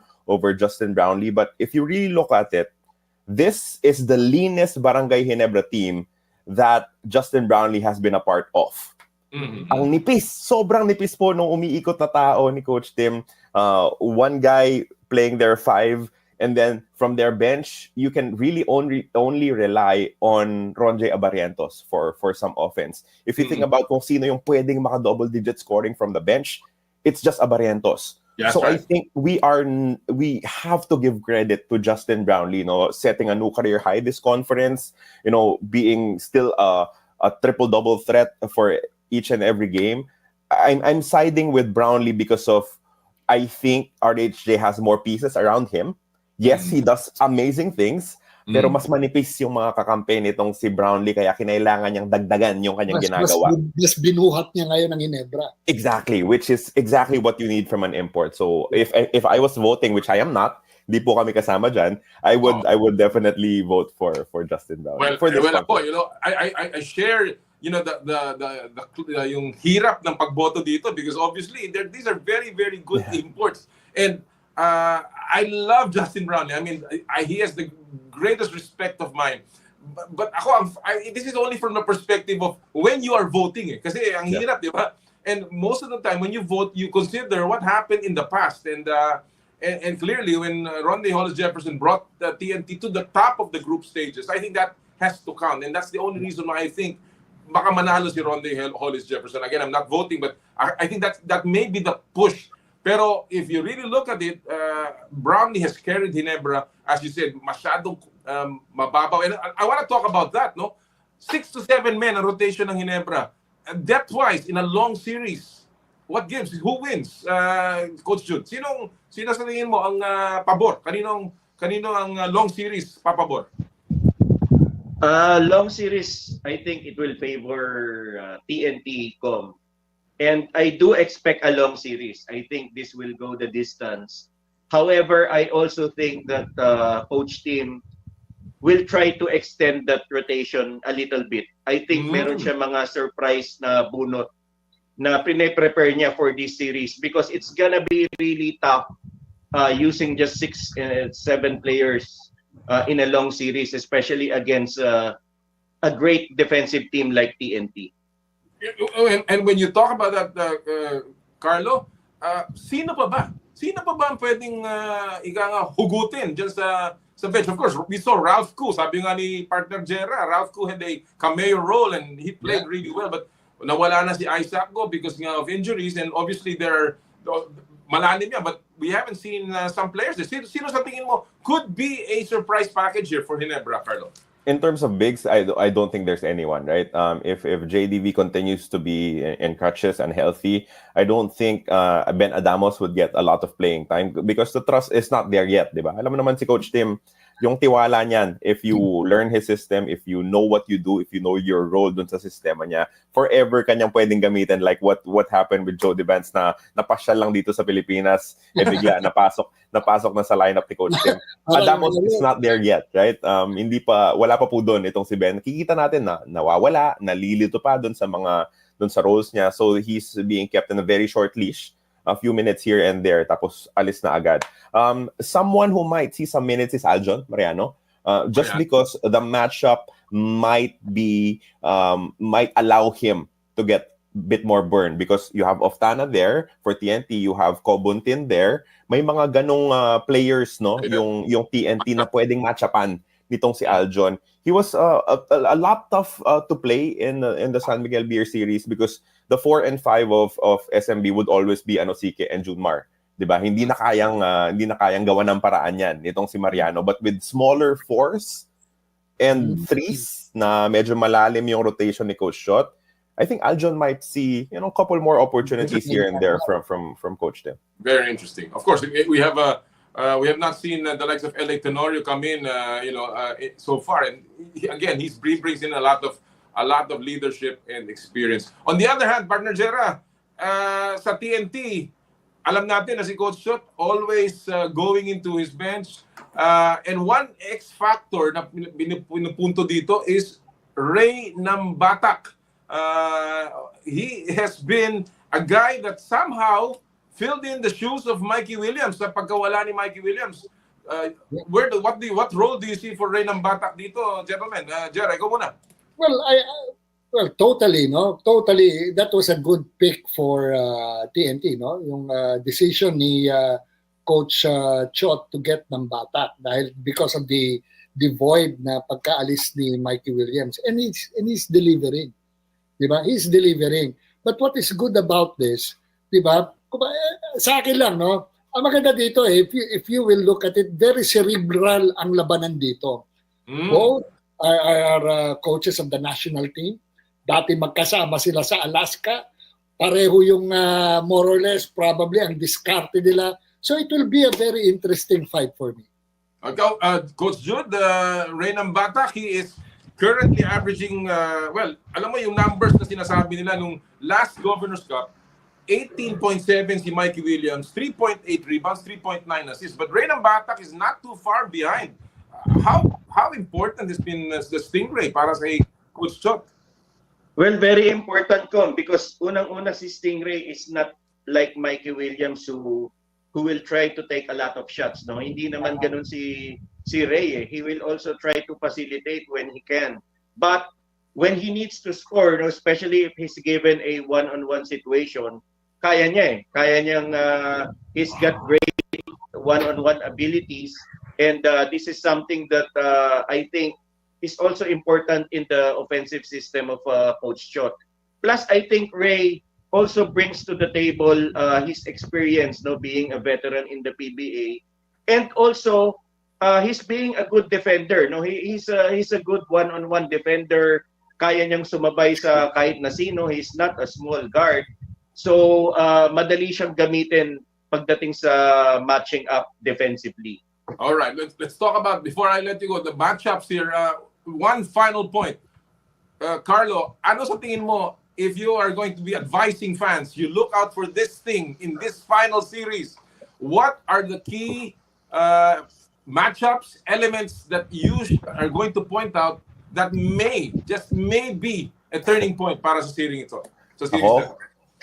Justin Brownlee. But if you really look at it, this is the leanest Barangay Ginebra team that Justin Brownlee has been a part of. Mm-hmm. Ang nipis, sobrang nipis po nung umiikot na tao ni Coach Tim. One guy playing their 5, and then from their bench, you can really only rely on Ronjay Abarrientos for some offense. If you think about kung sino yung pwedeng maka-double-digit scoring from the bench, it's just Abarrientos. Yes, so right. I think we have to give credit to Justin Brownlee, setting a new career high this conference, being still a triple-double threat for each and every game. I'm siding with Brownlee because of I think RHJ has more pieces around him. Yes, he does amazing things, pero mas manipis yung mga kakampi nitong si Brownlee kaya kinailangan niyang dagdagan yung kanyang ginagawa. Mas binuhat niya ngayon ng Ginebra. Exactly, which is exactly what you need from an import. So if I was voting, which I am not, di po kami kasama dyan, I would definitely vote for Justin Brownlee. I share yung hirap ng pagboto dito because obviously these are very, very good imports. And I love Justin Brownlee. I mean, he has the greatest respect of mine. But this is only from the perspective of when you are voting. Kasi ang hirap, di ba? And most of the time, when you vote, you consider what happened in the past. And clearly, when Ronde Hollis Jefferson brought the TNT to the top of the group stages, I think that has to count. And that's the only reason why I think baka manalo si Ronde Hollis Jefferson. Again, I'm not voting, but I think that may be the push. Pero if you really look at it, Brownlee has carried Ginebra, as you said, masyadong mababaw. And I want to talk about that, no? 6 to 7 men ang rotation ng Ginebra. Depth-wise, in a long series, what gives? Who wins? Coach Jude, sino sa tingin mo ang pabor? Kanino ang long series papabor? Long series, I think it will favor TNT Com. And I do expect a long series. I think this will go the distance. However, I also think that Coach Tim will try to extend that rotation a little bit. I think meron siya mga surprise na bunot na prepare niya for this series because it's gonna be really tough using just 6-7 players in a long series, especially against a great defensive team like TNT. And when you talk about that, Carlo, sino pa ba? Sino pa ba ang pwedeng hugutin dyan sa bench? Of course, we saw Ralph Koo. Sabi nga ni partner Jera, Ralph Koo had a cameo role and he played really well. But nawala na si Isaac Go because nga of injuries. And obviously, they're malalim yan. But we haven't seen some players. Sino sa tingin mo could be a surprise package here for Ginebra, Carlo? In terms of bigs, I don't think there's anyone, right? If JDV continues to be in crutches and healthy, I don't think Ben Adamos would get a lot of playing time because the trust is not there yet, di ba? Alam mo naman si Coach Tim, yung tiwala niyan, if you learn his system, if you know what you do, if you know your role dun sa sistema niya, forever kanyang pwedeng gamitin, like what happened with Joe Devance na napasyal lang dito sa Pilipinas, bigla napasok na sa lineup ni Coach Tim. Adamos is not there yet, right? Wala pa po doon itong si Ben. Kikita natin na nawawala, nalilito pa doon sa roles niya. So he's being kept in a very short leash. A few minutes here and there, tapos alis na agad. Someone who might see some minutes is Aljon Mariano, just because the matchup might allow him to get a bit more burn because you have Oftana there for TNT, you have Kobuntin there. May mga ganong players, no, yung TNT na pwedeng matchupan nitong si Aljon. He was a lot tough to play in the San Miguel Beer series because the 4 and 5 of SMB would always be Anosike and Junmar. 'Di ba? Hindi na kayang gawa ng paraan 'yan nitong si Mariano, but with smaller 4s and 3s na medyo malalim yung rotation ni Coach Shot, I think Aljon might see, a couple more opportunities here and there from Coach Tim. Very interesting. Of course, we have not seen the likes of LA Tenorio come in, so far, and he brings in a lot of leadership and experience. On the other hand, partner Jera, sa TNT, alam natin na si Coach Shot always going into his bench, and one X factor na pinupunto dito is Ray Nambatak. He has been a guy that somehow filled in the shoes of Mikey Williams sa pagkawala ni Mikey Williams. What role do you see for Ray Nambatak dito, gentlemen? Jera, ikaw muna. Well, totally, no? Totally, that was a good pick for TNT, no? Yung decision ni Coach Chot to get Nambatak because of the void na pagkaalis ni Mikey Williams. And he's delivering. Diba? He's delivering. But what is good about this, diba? Sa akin lang, no? Ang maganda dito, if you will look at it, very cerebral ang labanan dito. Both are coaches of the national team. Dati magkasama sila sa Alaska. Pareho yung more or less probably ang diskarte nila. So it will be a very interesting fight for me. Coach Jude, Ray Nambatak, he is currently averaging, alam mo yung numbers na sinasabi nila nung last Governor's Cup, 18.7 si Mikey Williams, 3.8 rebounds, 3.9 assists. But Ray Nambatak is not too far behind. How important has been the Stingray para sa Coach Chot? Well, very important because unang-una si Stingray is not like Mikey Williams who will try to take a lot of shots. No, hindi naman ganun si Ray. He will also try to facilitate when he can. But when he needs to score, especially if he's given a one-on-one situation, kaya niya. Kaya niyang he's got great one-on-one abilities, and this is something that I think is also important in the offensive system of Coach Chot. Plus, I think Ray also brings to the table his experience, being a veteran in the PBA, and also he's being a good defender. He's a good one-on-one defender. Kaya niyang sumabay sa kahit na sino. He's not a small guard. So, madali siyang gamitin pagdating sa matching up defensively. All right, let's talk about, before I let you go, the matchups here. One final point. Carlo, ano sa tingin mo, if you are going to be advising fans, you look out for this thing in this final series, what are the key matchups, elements that you are going to point out that just may be a turning point para sa series ito? Sa series ito.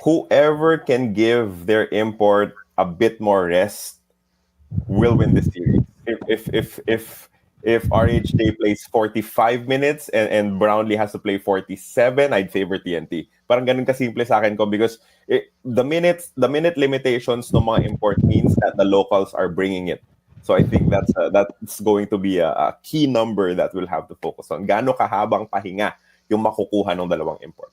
Whoever can give their import a bit more rest will win the series. If RHJ plays 45 minutes and Brownlee has to play 47, I'd favor TNT. Parang ganun kasimple sa akin ko because the minute limitations ng mga import means that the locals are bringing it. So I think that's going to be a key number that we'll have to focus on. Gaano kahabang pahinga yung makukuha ng dalawang import?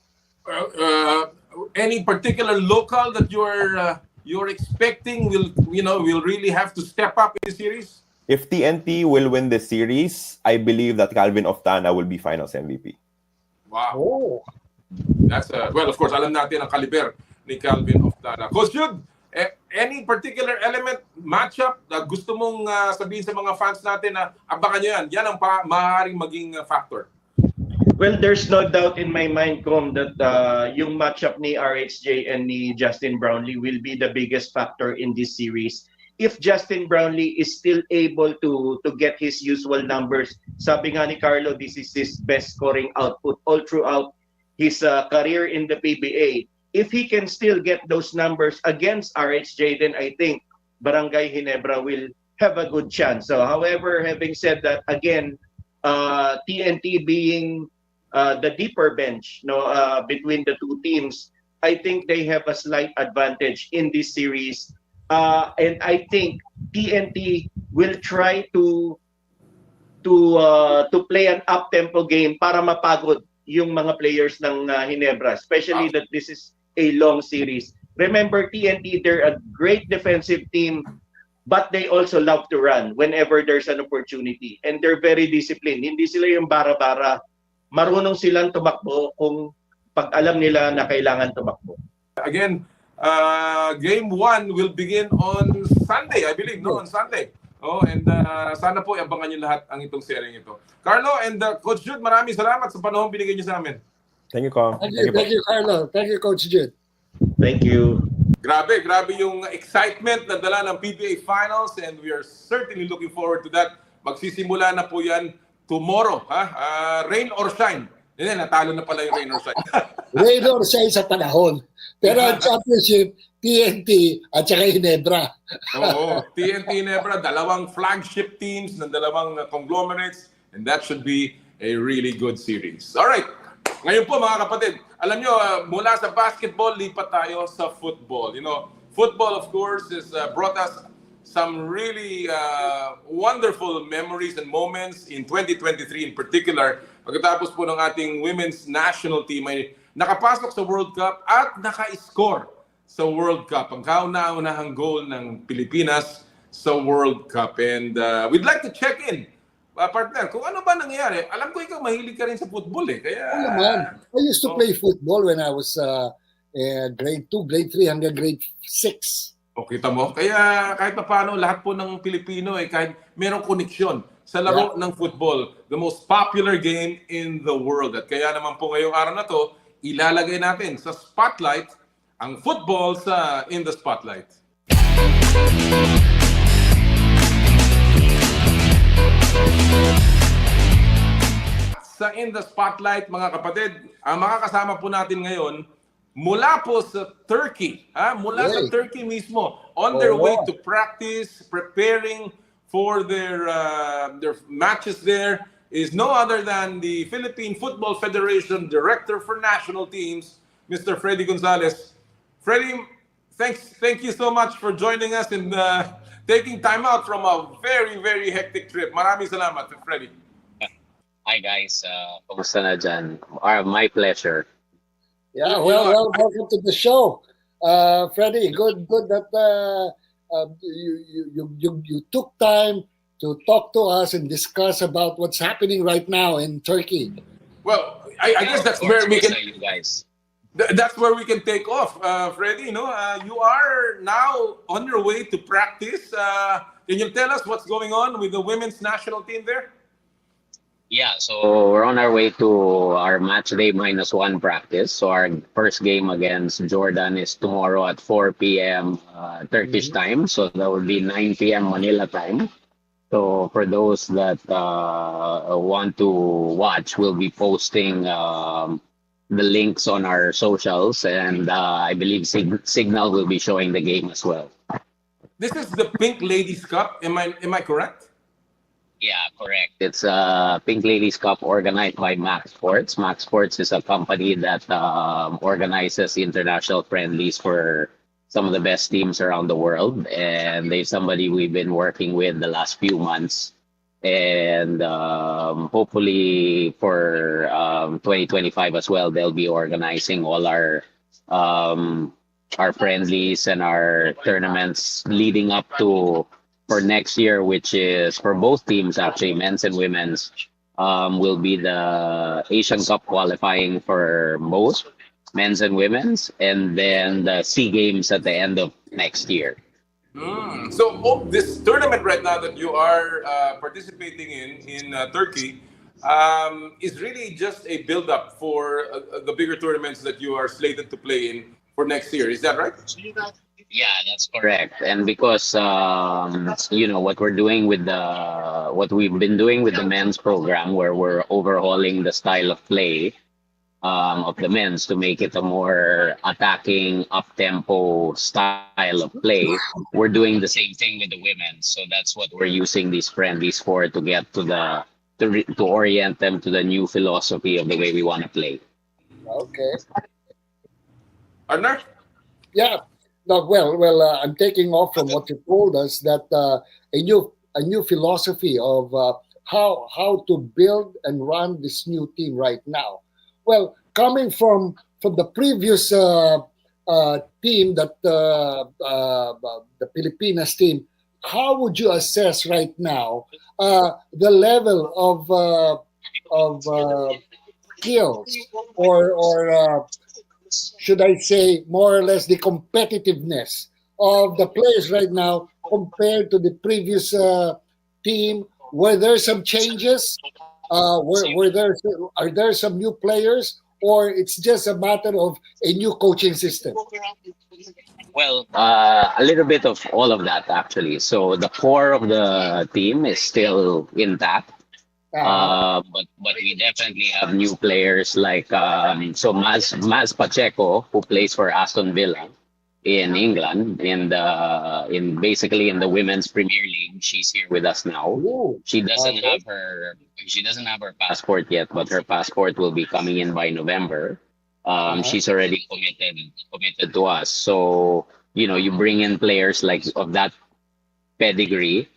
Any particular local that you're expecting will really have to step up in the series? If TNT will win this series, I believe that Calvin Oftana will be Finals MVP. Wow. Oh. That's of course, alam natin ang kaliber ni Calvin Oftana. Coach Jude, Any particular element, matchup, na gusto mong sabihin sa mga fans natin na abangan nyo yan? Yan ang maaaring maging factor. Well, there's no doubt in my mind, Com, that yung matchup ni RHJ and ni Justin Brownlee will be the biggest factor in this series. If Justin Brownlee is still able to get his usual numbers, sabi nga ni Carlo, this is his best scoring output all throughout his career in the PBA. If he can still get those numbers against RHJ, then I think Barangay Ginebra will have a good chance. So, however, having said that, again, TNT being the deeper bench, between the two teams, I think they have a slight advantage in this series, and I think TNT will try to play an up-tempo game para mapagod yung mga players ng Ginebra, especially that this is a long series. Remember, TNT, they're a great defensive team, but they also love to run whenever there's an opportunity, and they're very disciplined. Hindi sila yung bara-bara. Marunong silang tumakbo kung pag alam nila na kailangan tumakbo. Again, game 1 will begin on Sunday, I believe, no? On Sunday. Oh, and sana po abangan niyo lahat ang itong series ito. Carlo and Coach Jude, maraming salamat sa panahon binigay niyo sa amin. Thank you, Com. Thank you, Carlo. Thank you, Coach Jude. Thank you. Grabe yung excitement na dala ng PBA Finals, and we are certainly looking forward to that. Magsisimula na po yan tomorrow, rain or shine. Hindi, natalo na pala yung rain or shine. Rain or shine sa panahon. Pero ang championship, TNT at saka Ginebra. Oo, TNT Ginebra, dalawang flagship teams ng dalawang conglomerates, and that should be a really good series. Alright, ngayon po mga kapatid, alam nyo, mula sa basketball, lipat tayo sa football. You know, football of course has brought us some really wonderful memories and moments in 2023 in particular. Pagkatapos po ng ating women's national team ay nakapasok sa World Cup at naka-score sa World Cup. Ang kauna-unahang goal ng Pilipinas sa World Cup. And we'd like to check in, partner, kung ano ba nangyari. Alam ko ikaw mahilig ka rin sa football eh. Kaya, I used to play football when I was grade 2, grade 3 hanggang grade 6. O, kita mo? Kaya kahit pa paano, lahat po ng Pilipino kahit merong koneksyon sa laro ng football, the most popular game in the world. At kaya naman po ngayong araw na to, ilalagay natin sa spotlight ang football sa In the Spotlight. Sa In the Spotlight, mga kapatid, ang makakasama po natin ngayon mula po sa Turkey, mula sa Turkey mismo, on their way to practice, preparing for their matches there, is no other than the Philippine Football Federation Director for National Teams, Mr. Freddy Gonzalez. Freddy, thank you so much for joining us and taking time out from a very, very hectic trip. Maraming salamat, Freddy. Hi guys, kumusta na dyan? My pleasure. Yeah, well, welcome to the show, Freddy. Good that you took time to talk to us and discuss about what's happening right now in Turkey. Well, I guess that's where we can. You guys. That's where we can take off, Freddy. You are now on your way to practice. Can you tell us what's going on with the women's national team there? Yeah, so we're on our way to our match day -1 practice. So our first game against Jordan is tomorrow at 4 p.m. Turkish time. So that will be 9 p.m. Manila time. So for those that want to watch, we'll be posting the links on our socials, and I believe Signal will be showing the game as well. This is the Pink Ladies Cup. Am I correct? Yeah, correct. It's a Pink Ladies Cup organized by Max Sports. Max Sports is a company that organizes international friendlies for some of the best teams around the world, and they're somebody we've been working with the last few months. And hopefully for 2025 as well, they'll be organizing all our friendlies and our tournaments leading up to for next year, which is for both teams actually, men's and women's, will be the Asian Cup qualifying for both. men's and women's, and then the SEA Games at the end of next year. So this tournament right now that you are participating in Turkey is really just a build-up for the bigger tournaments that you are slated to play in for next year. Is that right? Yeah, that's correct. And because what we're doing with what we've been doing with the men's program, where we're overhauling the style of play of the men's to make it a more attacking, up-tempo style of play, we're doing the same thing with the women. So that's what we're using these friendlies for, to get to orient them to the new philosophy of the way we want to play. Okay. Arnar? Yeah. No, I'm taking off from what you told us, that a new philosophy of how to build and run this new team right now. Well, coming from the previous team, that the Pilipinas team, how would you assess right now the level of skills, or should I say, more or less, the competitiveness of the players right now compared to the previous team? Were there some changes? Are there some new players, or it's just a matter of a new coaching system? Well, a little bit of all of that, actually. So the core of the team is still intact. But we definitely have new players like Maz Pacheco, who plays for Aston Villa in England, in basically in the Women's Premier League. She's here with us now. She doesn't have her passport yet, but her passport will be coming in by November. She's already committed to us. So you bring in players like of that pedigree.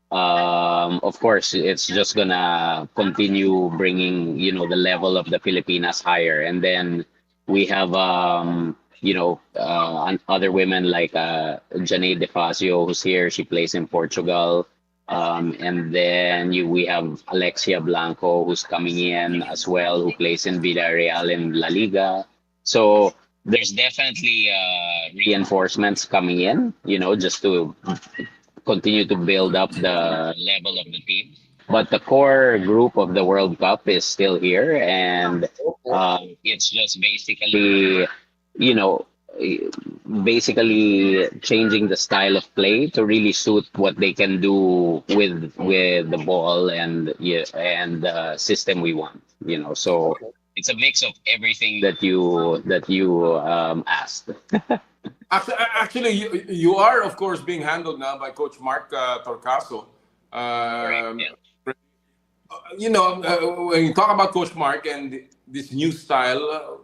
Of course, it's just gonna continue bringing the level of the Filipinas higher, and then we have other women like Janae DeFazio, who's here. She plays in Portugal, and then we have Alexia Blanco, who's coming in as well, who plays in Villarreal in La Liga. So there's definitely reinforcements coming in, just to continue to build up the level of the team. But the core group of the World Cup is still here, and it's just basically changing the style of play to really suit what they can do with the ball and the system we want. So it's a mix of everything that you asked. Actually, you are, of course, being handled now by Coach Mark Torcaso. When you talk about Coach Mark and this new style,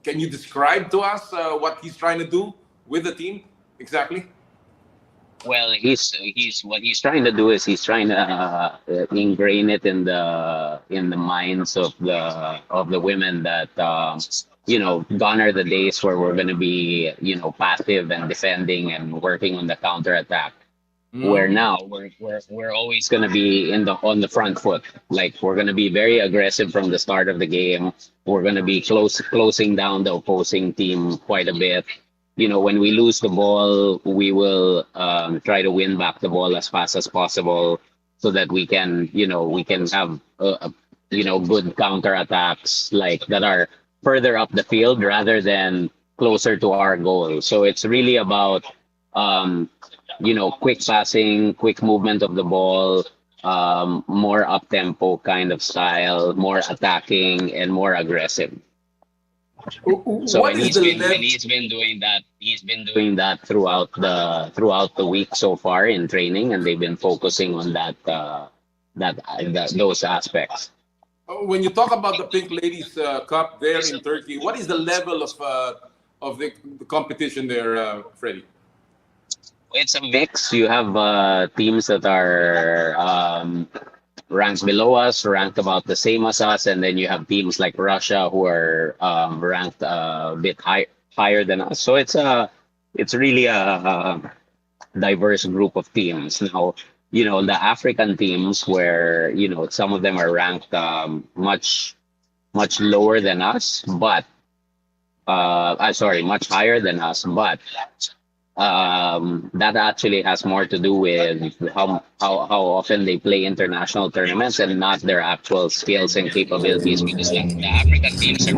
can you describe to us what he's trying to do with the team exactly? Well, what he's trying to do is he's trying to ingrain it in the minds of the women that gone are the days where we're going to be passive and defending and working on the counterattack. Where now we're always going to be on the front foot. Like, we're going to be very aggressive from the start of the game. We're going to be closing down the opposing team quite a bit. When we lose the ball, we will try to win back the ball as fast as possible, so that we can have good counterattacks like that are further up the field rather than closer to our goal. So it's really about quick passing, quick movement of the ball, more up-tempo kind of style, more attacking, and more aggressive. So he's been doing that. He's been doing that throughout the week so far in training, and they've been focusing on those aspects. When you talk about the Pink Ladies Cup there in Turkey, what is the level of the competition there, Freddy? It's a mix. You have teams that are ranked below us, ranked about the same as us, and then you have teams like Russia who are ranked a bit higher than us. So it's really a diverse group of teams. Now, the African teams, where some of them are ranked much lower than us, but much higher than us, but that actually has more to do with how often they play international tournaments and not their actual skills and capabilities, because the African teams are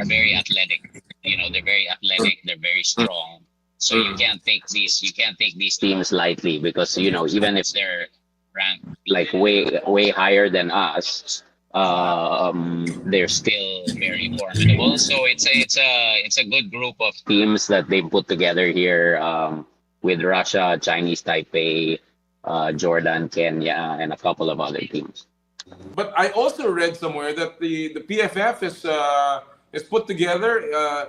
very athletic. They're very athletic, they're very strong. So you can't take these teams lightly, because even if they're ranked like way higher than us, they're still very formidable. So it's a good group of teams that they put together here, with Russia, Chinese Taipei, Jordan, Kenya, and a couple of other teams. But I also read somewhere that the PFF is put together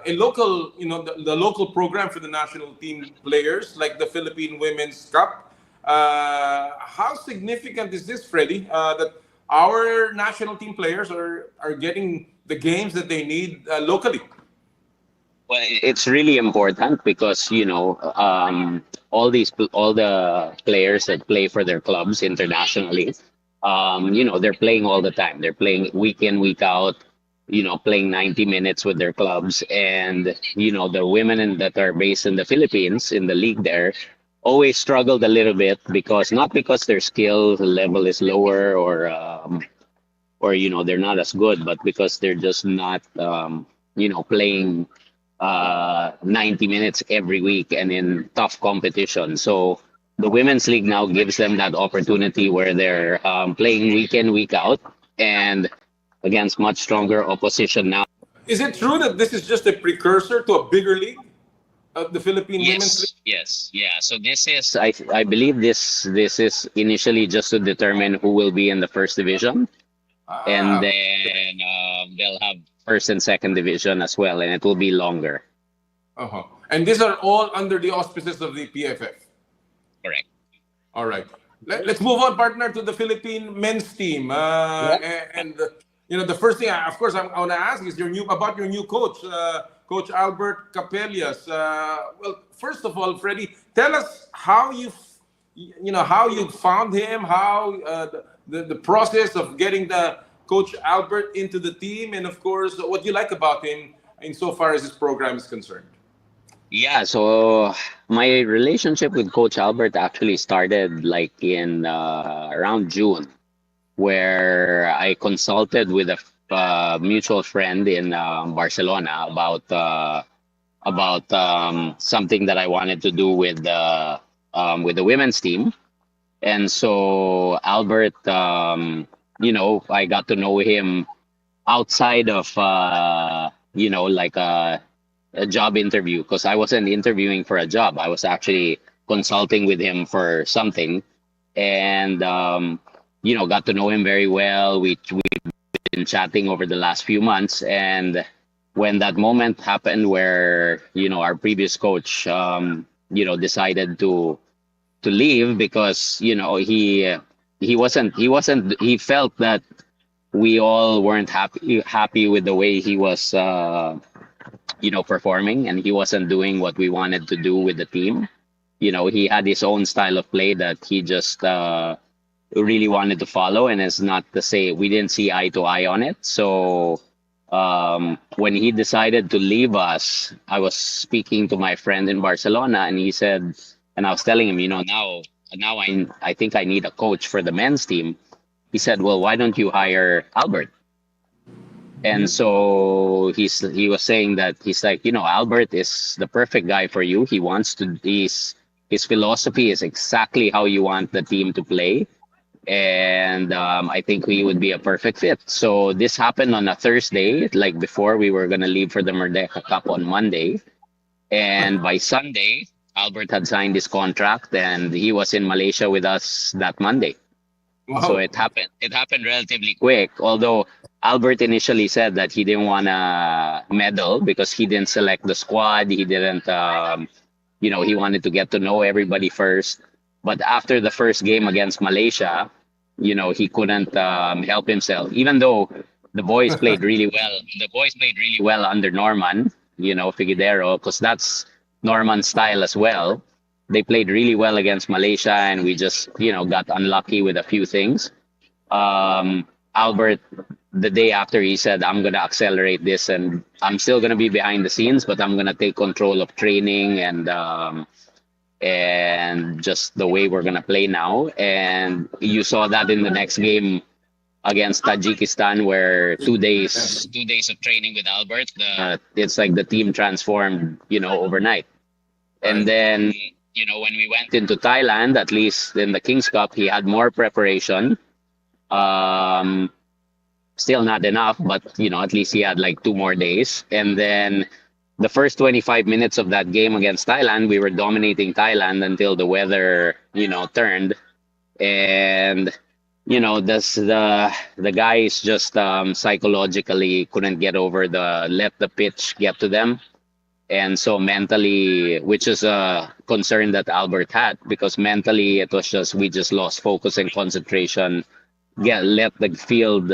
a local, the local program for the national team players, like the Philippine Women's Cup. How significant is this, Freddy, that our national team players are getting the games that they need locally? Well, it's really important because all the players that play for their clubs internationally, they're playing all the time. They're playing week in, week out. Playing 90 minutes with their clubs, and the women that are based in the Philippines in the league there always struggled a little bit, not because their skill level is lower or they're not as good, but because they're just not playing 90 minutes every week and in tough competition. So the women's league now gives them that opportunity where they're playing week in, week out, and against much stronger opposition now. Is it true that this is just a precursor to a bigger league, the Philippine Women's League? Yes, yeah. So this is, I believe this is initially just to determine who will be in the first division, and then they'll have first and second division as well, and it will be longer. And these are all under the auspices of the PFF. Correct. All right. Let's move on, partner, to the Philippine men's team. The first thing, of course, I want to ask is your new coach, Coach Albert Capellas. Well, first of all, Freddy, tell us how you found him, how the process of getting the Coach Albert into the team, and of course, what you like about him insofar as his program is concerned. Yeah, so my relationship with Coach Albert actually started like in around June, where I consulted with a mutual friend in Barcelona about something that I wanted to do with the women's team. And so Albert, I got to know him outside of like a job interview, because I wasn't interviewing for a job. I was actually consulting with him for something, and got to know him very well. We've been chatting over the last few months, and when that moment happened where our previous coach decided to leave because he felt that we all weren't happy with the way he was performing, and he wasn't doing what we wanted to do with the team. He had his own style of play that he just really wanted to follow, and it's not to say we didn't see eye to eye on it. So when he decided to leave us, I was speaking to my friend in Barcelona, and he said, and I was telling him, now I think I need a coach for the men's team. He said, well, why don't you hire Albert? And so he was saying that he's like, Albert is the perfect guy for you. He wants to, his philosophy is exactly how you want the team to play. And I think he would be a perfect fit. So this happened on a Thursday, like before we were going to leave for the Merdeka Cup on Monday. And by Sunday, Albert had signed his contract and he was in Malaysia with us that Monday. Wow. So it happened relatively quick, although Albert initially said that he didn't want to medal because he didn't select the squad. He didn't, he wanted to get to know everybody first. But after the first game against Malaysia, he couldn't help himself. Even though the boys played really well. The boys played really well under Norman, Figueroa, because that's Norman's style as well. They played really well against Malaysia, and we just, got unlucky with a few things. Albert the day after, he said, I'm going to accelerate this, and I'm still going to be behind the scenes, but I'm going to take control of training and just the way we're going to play now. And you saw that in the next game against Tajikistan, where 2 days of training with Albert, it's like the team transformed, overnight. And then, when we went into Thailand, at least in the King's Cup, he had more preparation. Still not enough, but at least he had like 2 more days. And then the first 25 minutes of that game against Thailand, we were dominating Thailand until the weather, turned. And the guys just psychologically couldn't get over let the pitch get to them. And so mentally, which is a concern that Albert had, because mentally it was we just lost focus and concentration. Let the field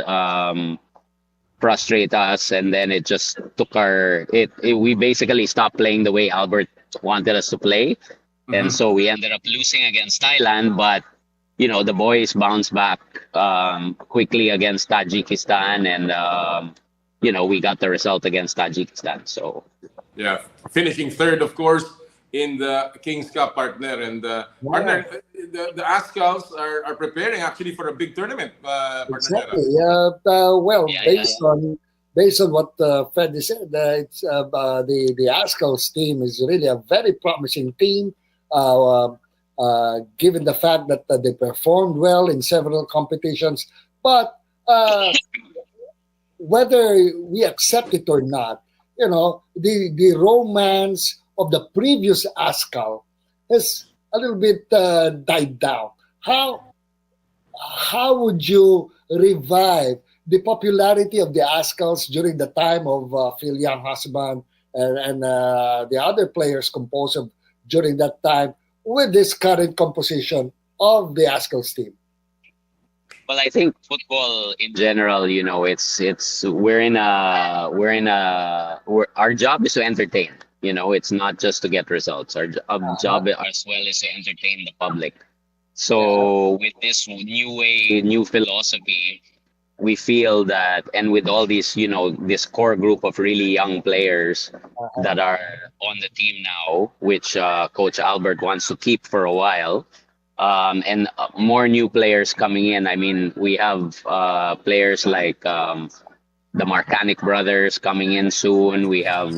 frustrate us, and then it just took we basically stopped playing the way Albert wanted us to play. And so we ended up losing against Thailand, but the boys bounced back quickly against Tajikistan, and we got the result against Tajikistan. So yeah, finishing third, of course, in the King's Cup, partner. And partner, the Ascals are preparing actually for a big tournament. Exactly. Based on what Freddy said, it's the Ascals team is really a very promising team. Given the fact that they performed well in several competitions, but whether we accept it or not, the romance of the previous ASCAL has a little bit died down. How would you revive the popularity of the ASCALs during the time of Phil Young-Husband and the other players composed of during that time with this current composition of the ASCALs team? Well, I think football in general, our job is to entertain. It's not just to get results. Our job as well is to entertain the public. So with this new philosophy, we feel that, and with all these, this core group of really young players that are on the team now, which Coach Albert wants to keep for a while, and more new players coming in. I mean, we have players like the Marcanic brothers coming in soon. We have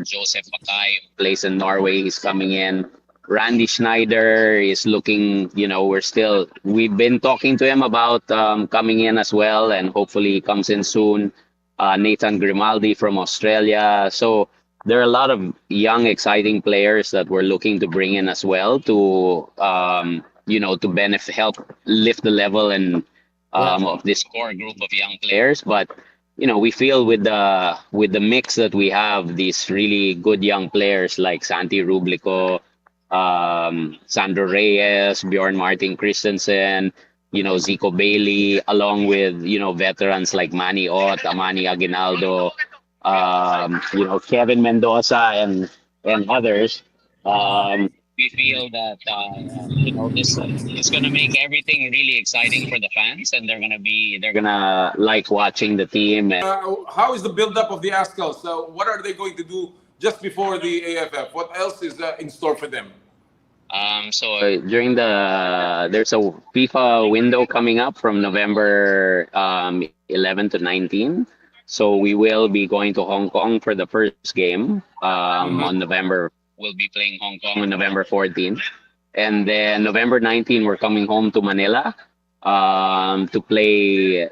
Joseph Mackay, who plays in Norway. He's coming in. Randy Schneider is looking, we've been talking to him about coming in as well, and hopefully he comes in soon. Nathan Grimaldi from Australia. So there are a lot of young, exciting players that we're looking to bring in as well to, to help lift the level and of this core group of young players. But we feel with the mix that we have, these really good young players like Santi Rublico, Sandro Reyes, Bjorn Martin Christensen, Zico Bailey, along with veterans like Manny Ott, Amani Aguinaldo, Kevin Mendoza, and others. We feel that this is going to make everything really exciting for the fans, and they're gonna like watching the team. And how is the build-up of the Ascals? So what are they going to do just before the AFF? What else is in store for them? So during there's a FIFA window coming up from November 11 to 19. So we will be going to Hong Kong for the first game on November. We'll be playing Hong Kong on November 14th. And then November 19, we're coming home to Manila to play.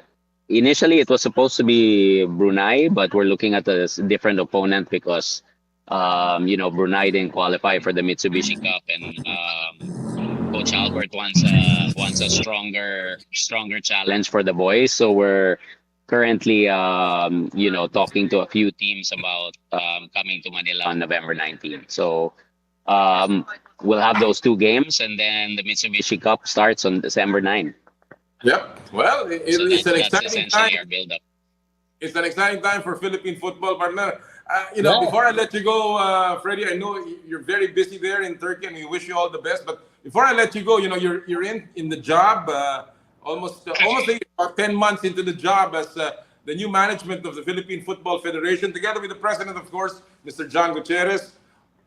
Initially, it was supposed to be Brunei, but we're looking at a different opponent because, Brunei didn't qualify for the Mitsubishi Cup, and Coach Albert wants a stronger challenge for the boys. So we're currently, talking to a few teams about coming to Manila on November 19th. So we'll have those 2 games, and then the Mitsubishi Cup starts on December 9. Yep. Well, it's an exciting time. Our build-up. It's an exciting time for Philippine football, partner. Before I let you go, Freddy, I know you're very busy there in Turkey, and we wish you all the best. But before I let you go, you're in the job almost about 10 months into the job as the new management of the Philippine Football Federation, together with the president, of course, Mr. John Gutierrez.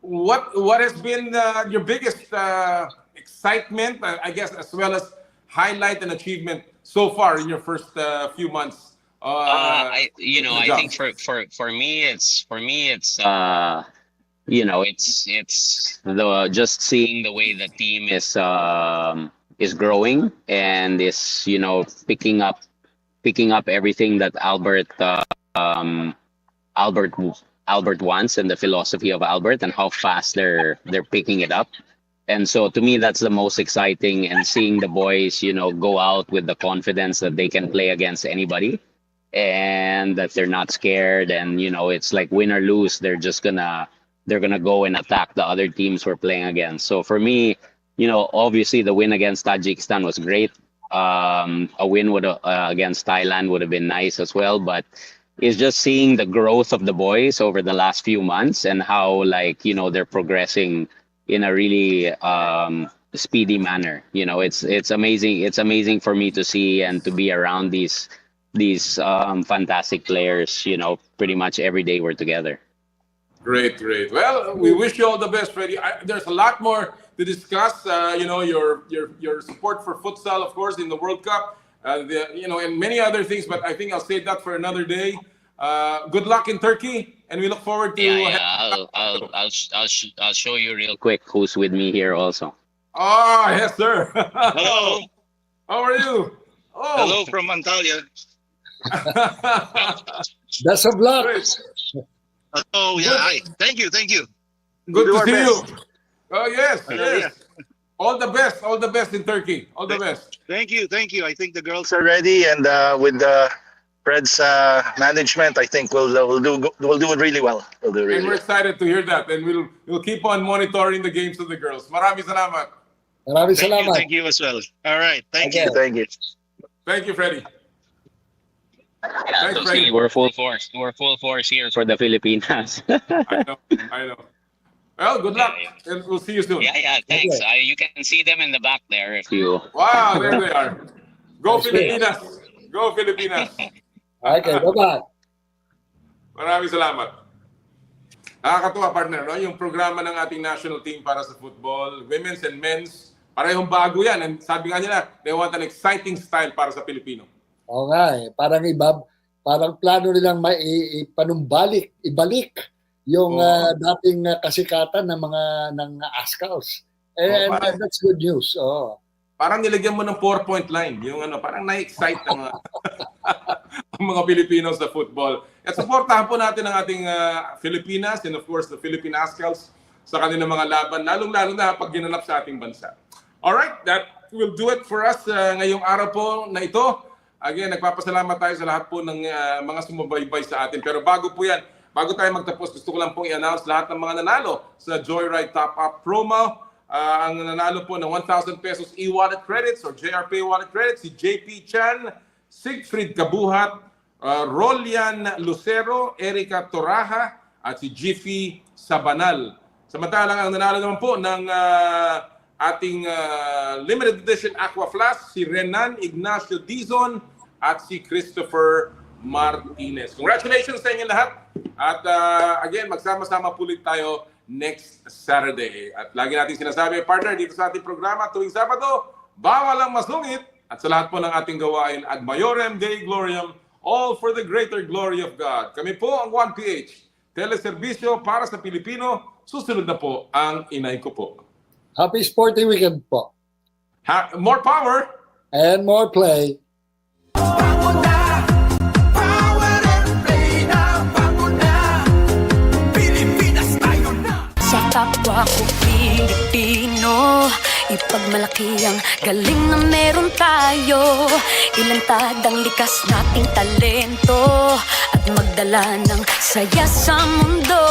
What has been your biggest excitement, I guess, as well as highlight and achievement so far in your first few months? I think for me it's just seeing the way the team is growing and is picking up everything that Albert wants and the philosophy of Albert and how fast they're picking it up. And so to me, that's the most exciting, and seeing the boys, go out with the confidence that they can play against anybody and that they're not scared. And, it's like win or lose, they're gonna go and attack the other teams we're playing against. So for me, obviously the win against Tajikistan was great. A win against Thailand would have been nice as well, but it's just seeing the growth of the boys over the last few months and how they're progressing in a really speedy manner. It's amazing. It's amazing for me to see and to be around these fantastic players. Pretty much every day we're together. Great. Well, we wish you all the best, Freddy. There's a lot more to discuss. Your support for futsal, of course, in the World Cup, and many other things. But I think I'll save that for another day. Good luck in Turkey, and we look forward to. I'll show you real quick who's with me here also. Oh, yes, sir. Hello. How are you? Oh. Hello from Antalya. Best of luck. Oh yeah. Hi. Thank you. Good Do to our see best. you. Oh yes. All the best in Turkey. All the best. Thank you. I think the girls are ready, and with Fred's management, I think we'll do it really well. We'll do really And we're excited to hear that, and we'll keep on monitoring the games of the girls. Maraming salamat. Maraming salamat. Thank you as well. All right. Thank you. Thank you, Freddy. Yeah, so see, we're full force. We're full force here for the Filipinas. I know. Well, good luck, and we'll see you soon. Yeah. Thanks. You can see them in the back there if you. Wow, there they are. Go Filipinas. Go Filipinas. Okay, bye-bye. Maraming salamat. Nakakatuwa, partner, no? Yung programa ng ating national team para sa football, women's and men's, parehong bago yan. And sabi nga nila, they want an exciting style para sa Pilipino. Oo nga eh. Parang plano nilang ibalik yung dating kasikatan ng Askaus. And that's good news. Oh. Parang nilagyan mo ng 4-point line. Yung parang na-excite ang mga Pilipino sa football. At supportahan po natin ang ating Filipinas and of course the Philippine Askals sa kanilang mga laban, lalong-lalo na pag ginanap sa ating bansa. Alright, that will do it for us ngayong araw po na ito. Again, nagpapasalamat tayo sa lahat po ng mga sumubaybay sa atin. Pero bago tayo magtapos, gusto ko lang pong i-announce lahat ng mga nanalo sa Joyride Top Up promo. Ang nanalo po ng 1,000 pesos e-wallet credits or JRP wallet credits, si JP Chan, Siegfried Kabuhat, Rolian Lucero, Erica Toraja, at si Jiffy Sabanal. Samantalang ang nanalo naman po ng ating limited edition Aqua Flask, si Renan Ignacio Dizon at si Christopher Martinez. Congratulations sa inyo lahat. At again, magsama-sama pulit tayo next Saturday. At lagi natin sinasabi, partner, dito sa ating programa tuwing Sabado, bawal ang masungit. At sa lahat po ng ating gawain, ad maiorem Dei gloriam, all for the greater glory of God. Kami po ang 1PH, teleserbisyo para sa Pilipino. Susunod na po ang inay ko po. Happy sporting weekend po. More power and more play. Sa kapwa ko Pilipino, ipagmalaki ang galing na meron tayo. Ilantad ang likas nating talento at magdala ng saya sa mundo.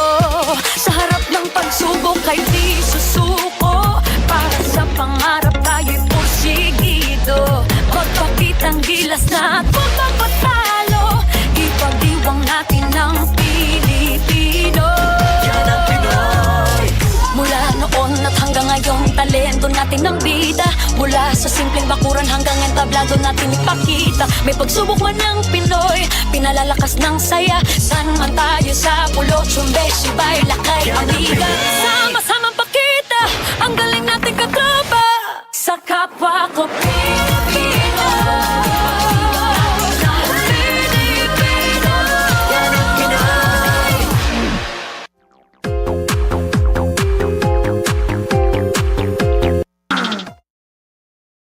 Sa harap ng pagsubok ay di susuko, para sa pangarap tayo'y porsigido. Magpakitang gilas na at magpapatalo, ipag-iwang natin ang Pilipino. Yan ang Pinoy. Mula noon at hanggang ngayon, talento natin ang bida. Mula Mula sa simpleng bakuran hanggang entablado natin ipakita. May pagsubok man ng Pinoy, pinalalakas ng saya. San man tayo sa pulo, Chumbe, Sibay, Lakay, Amiga.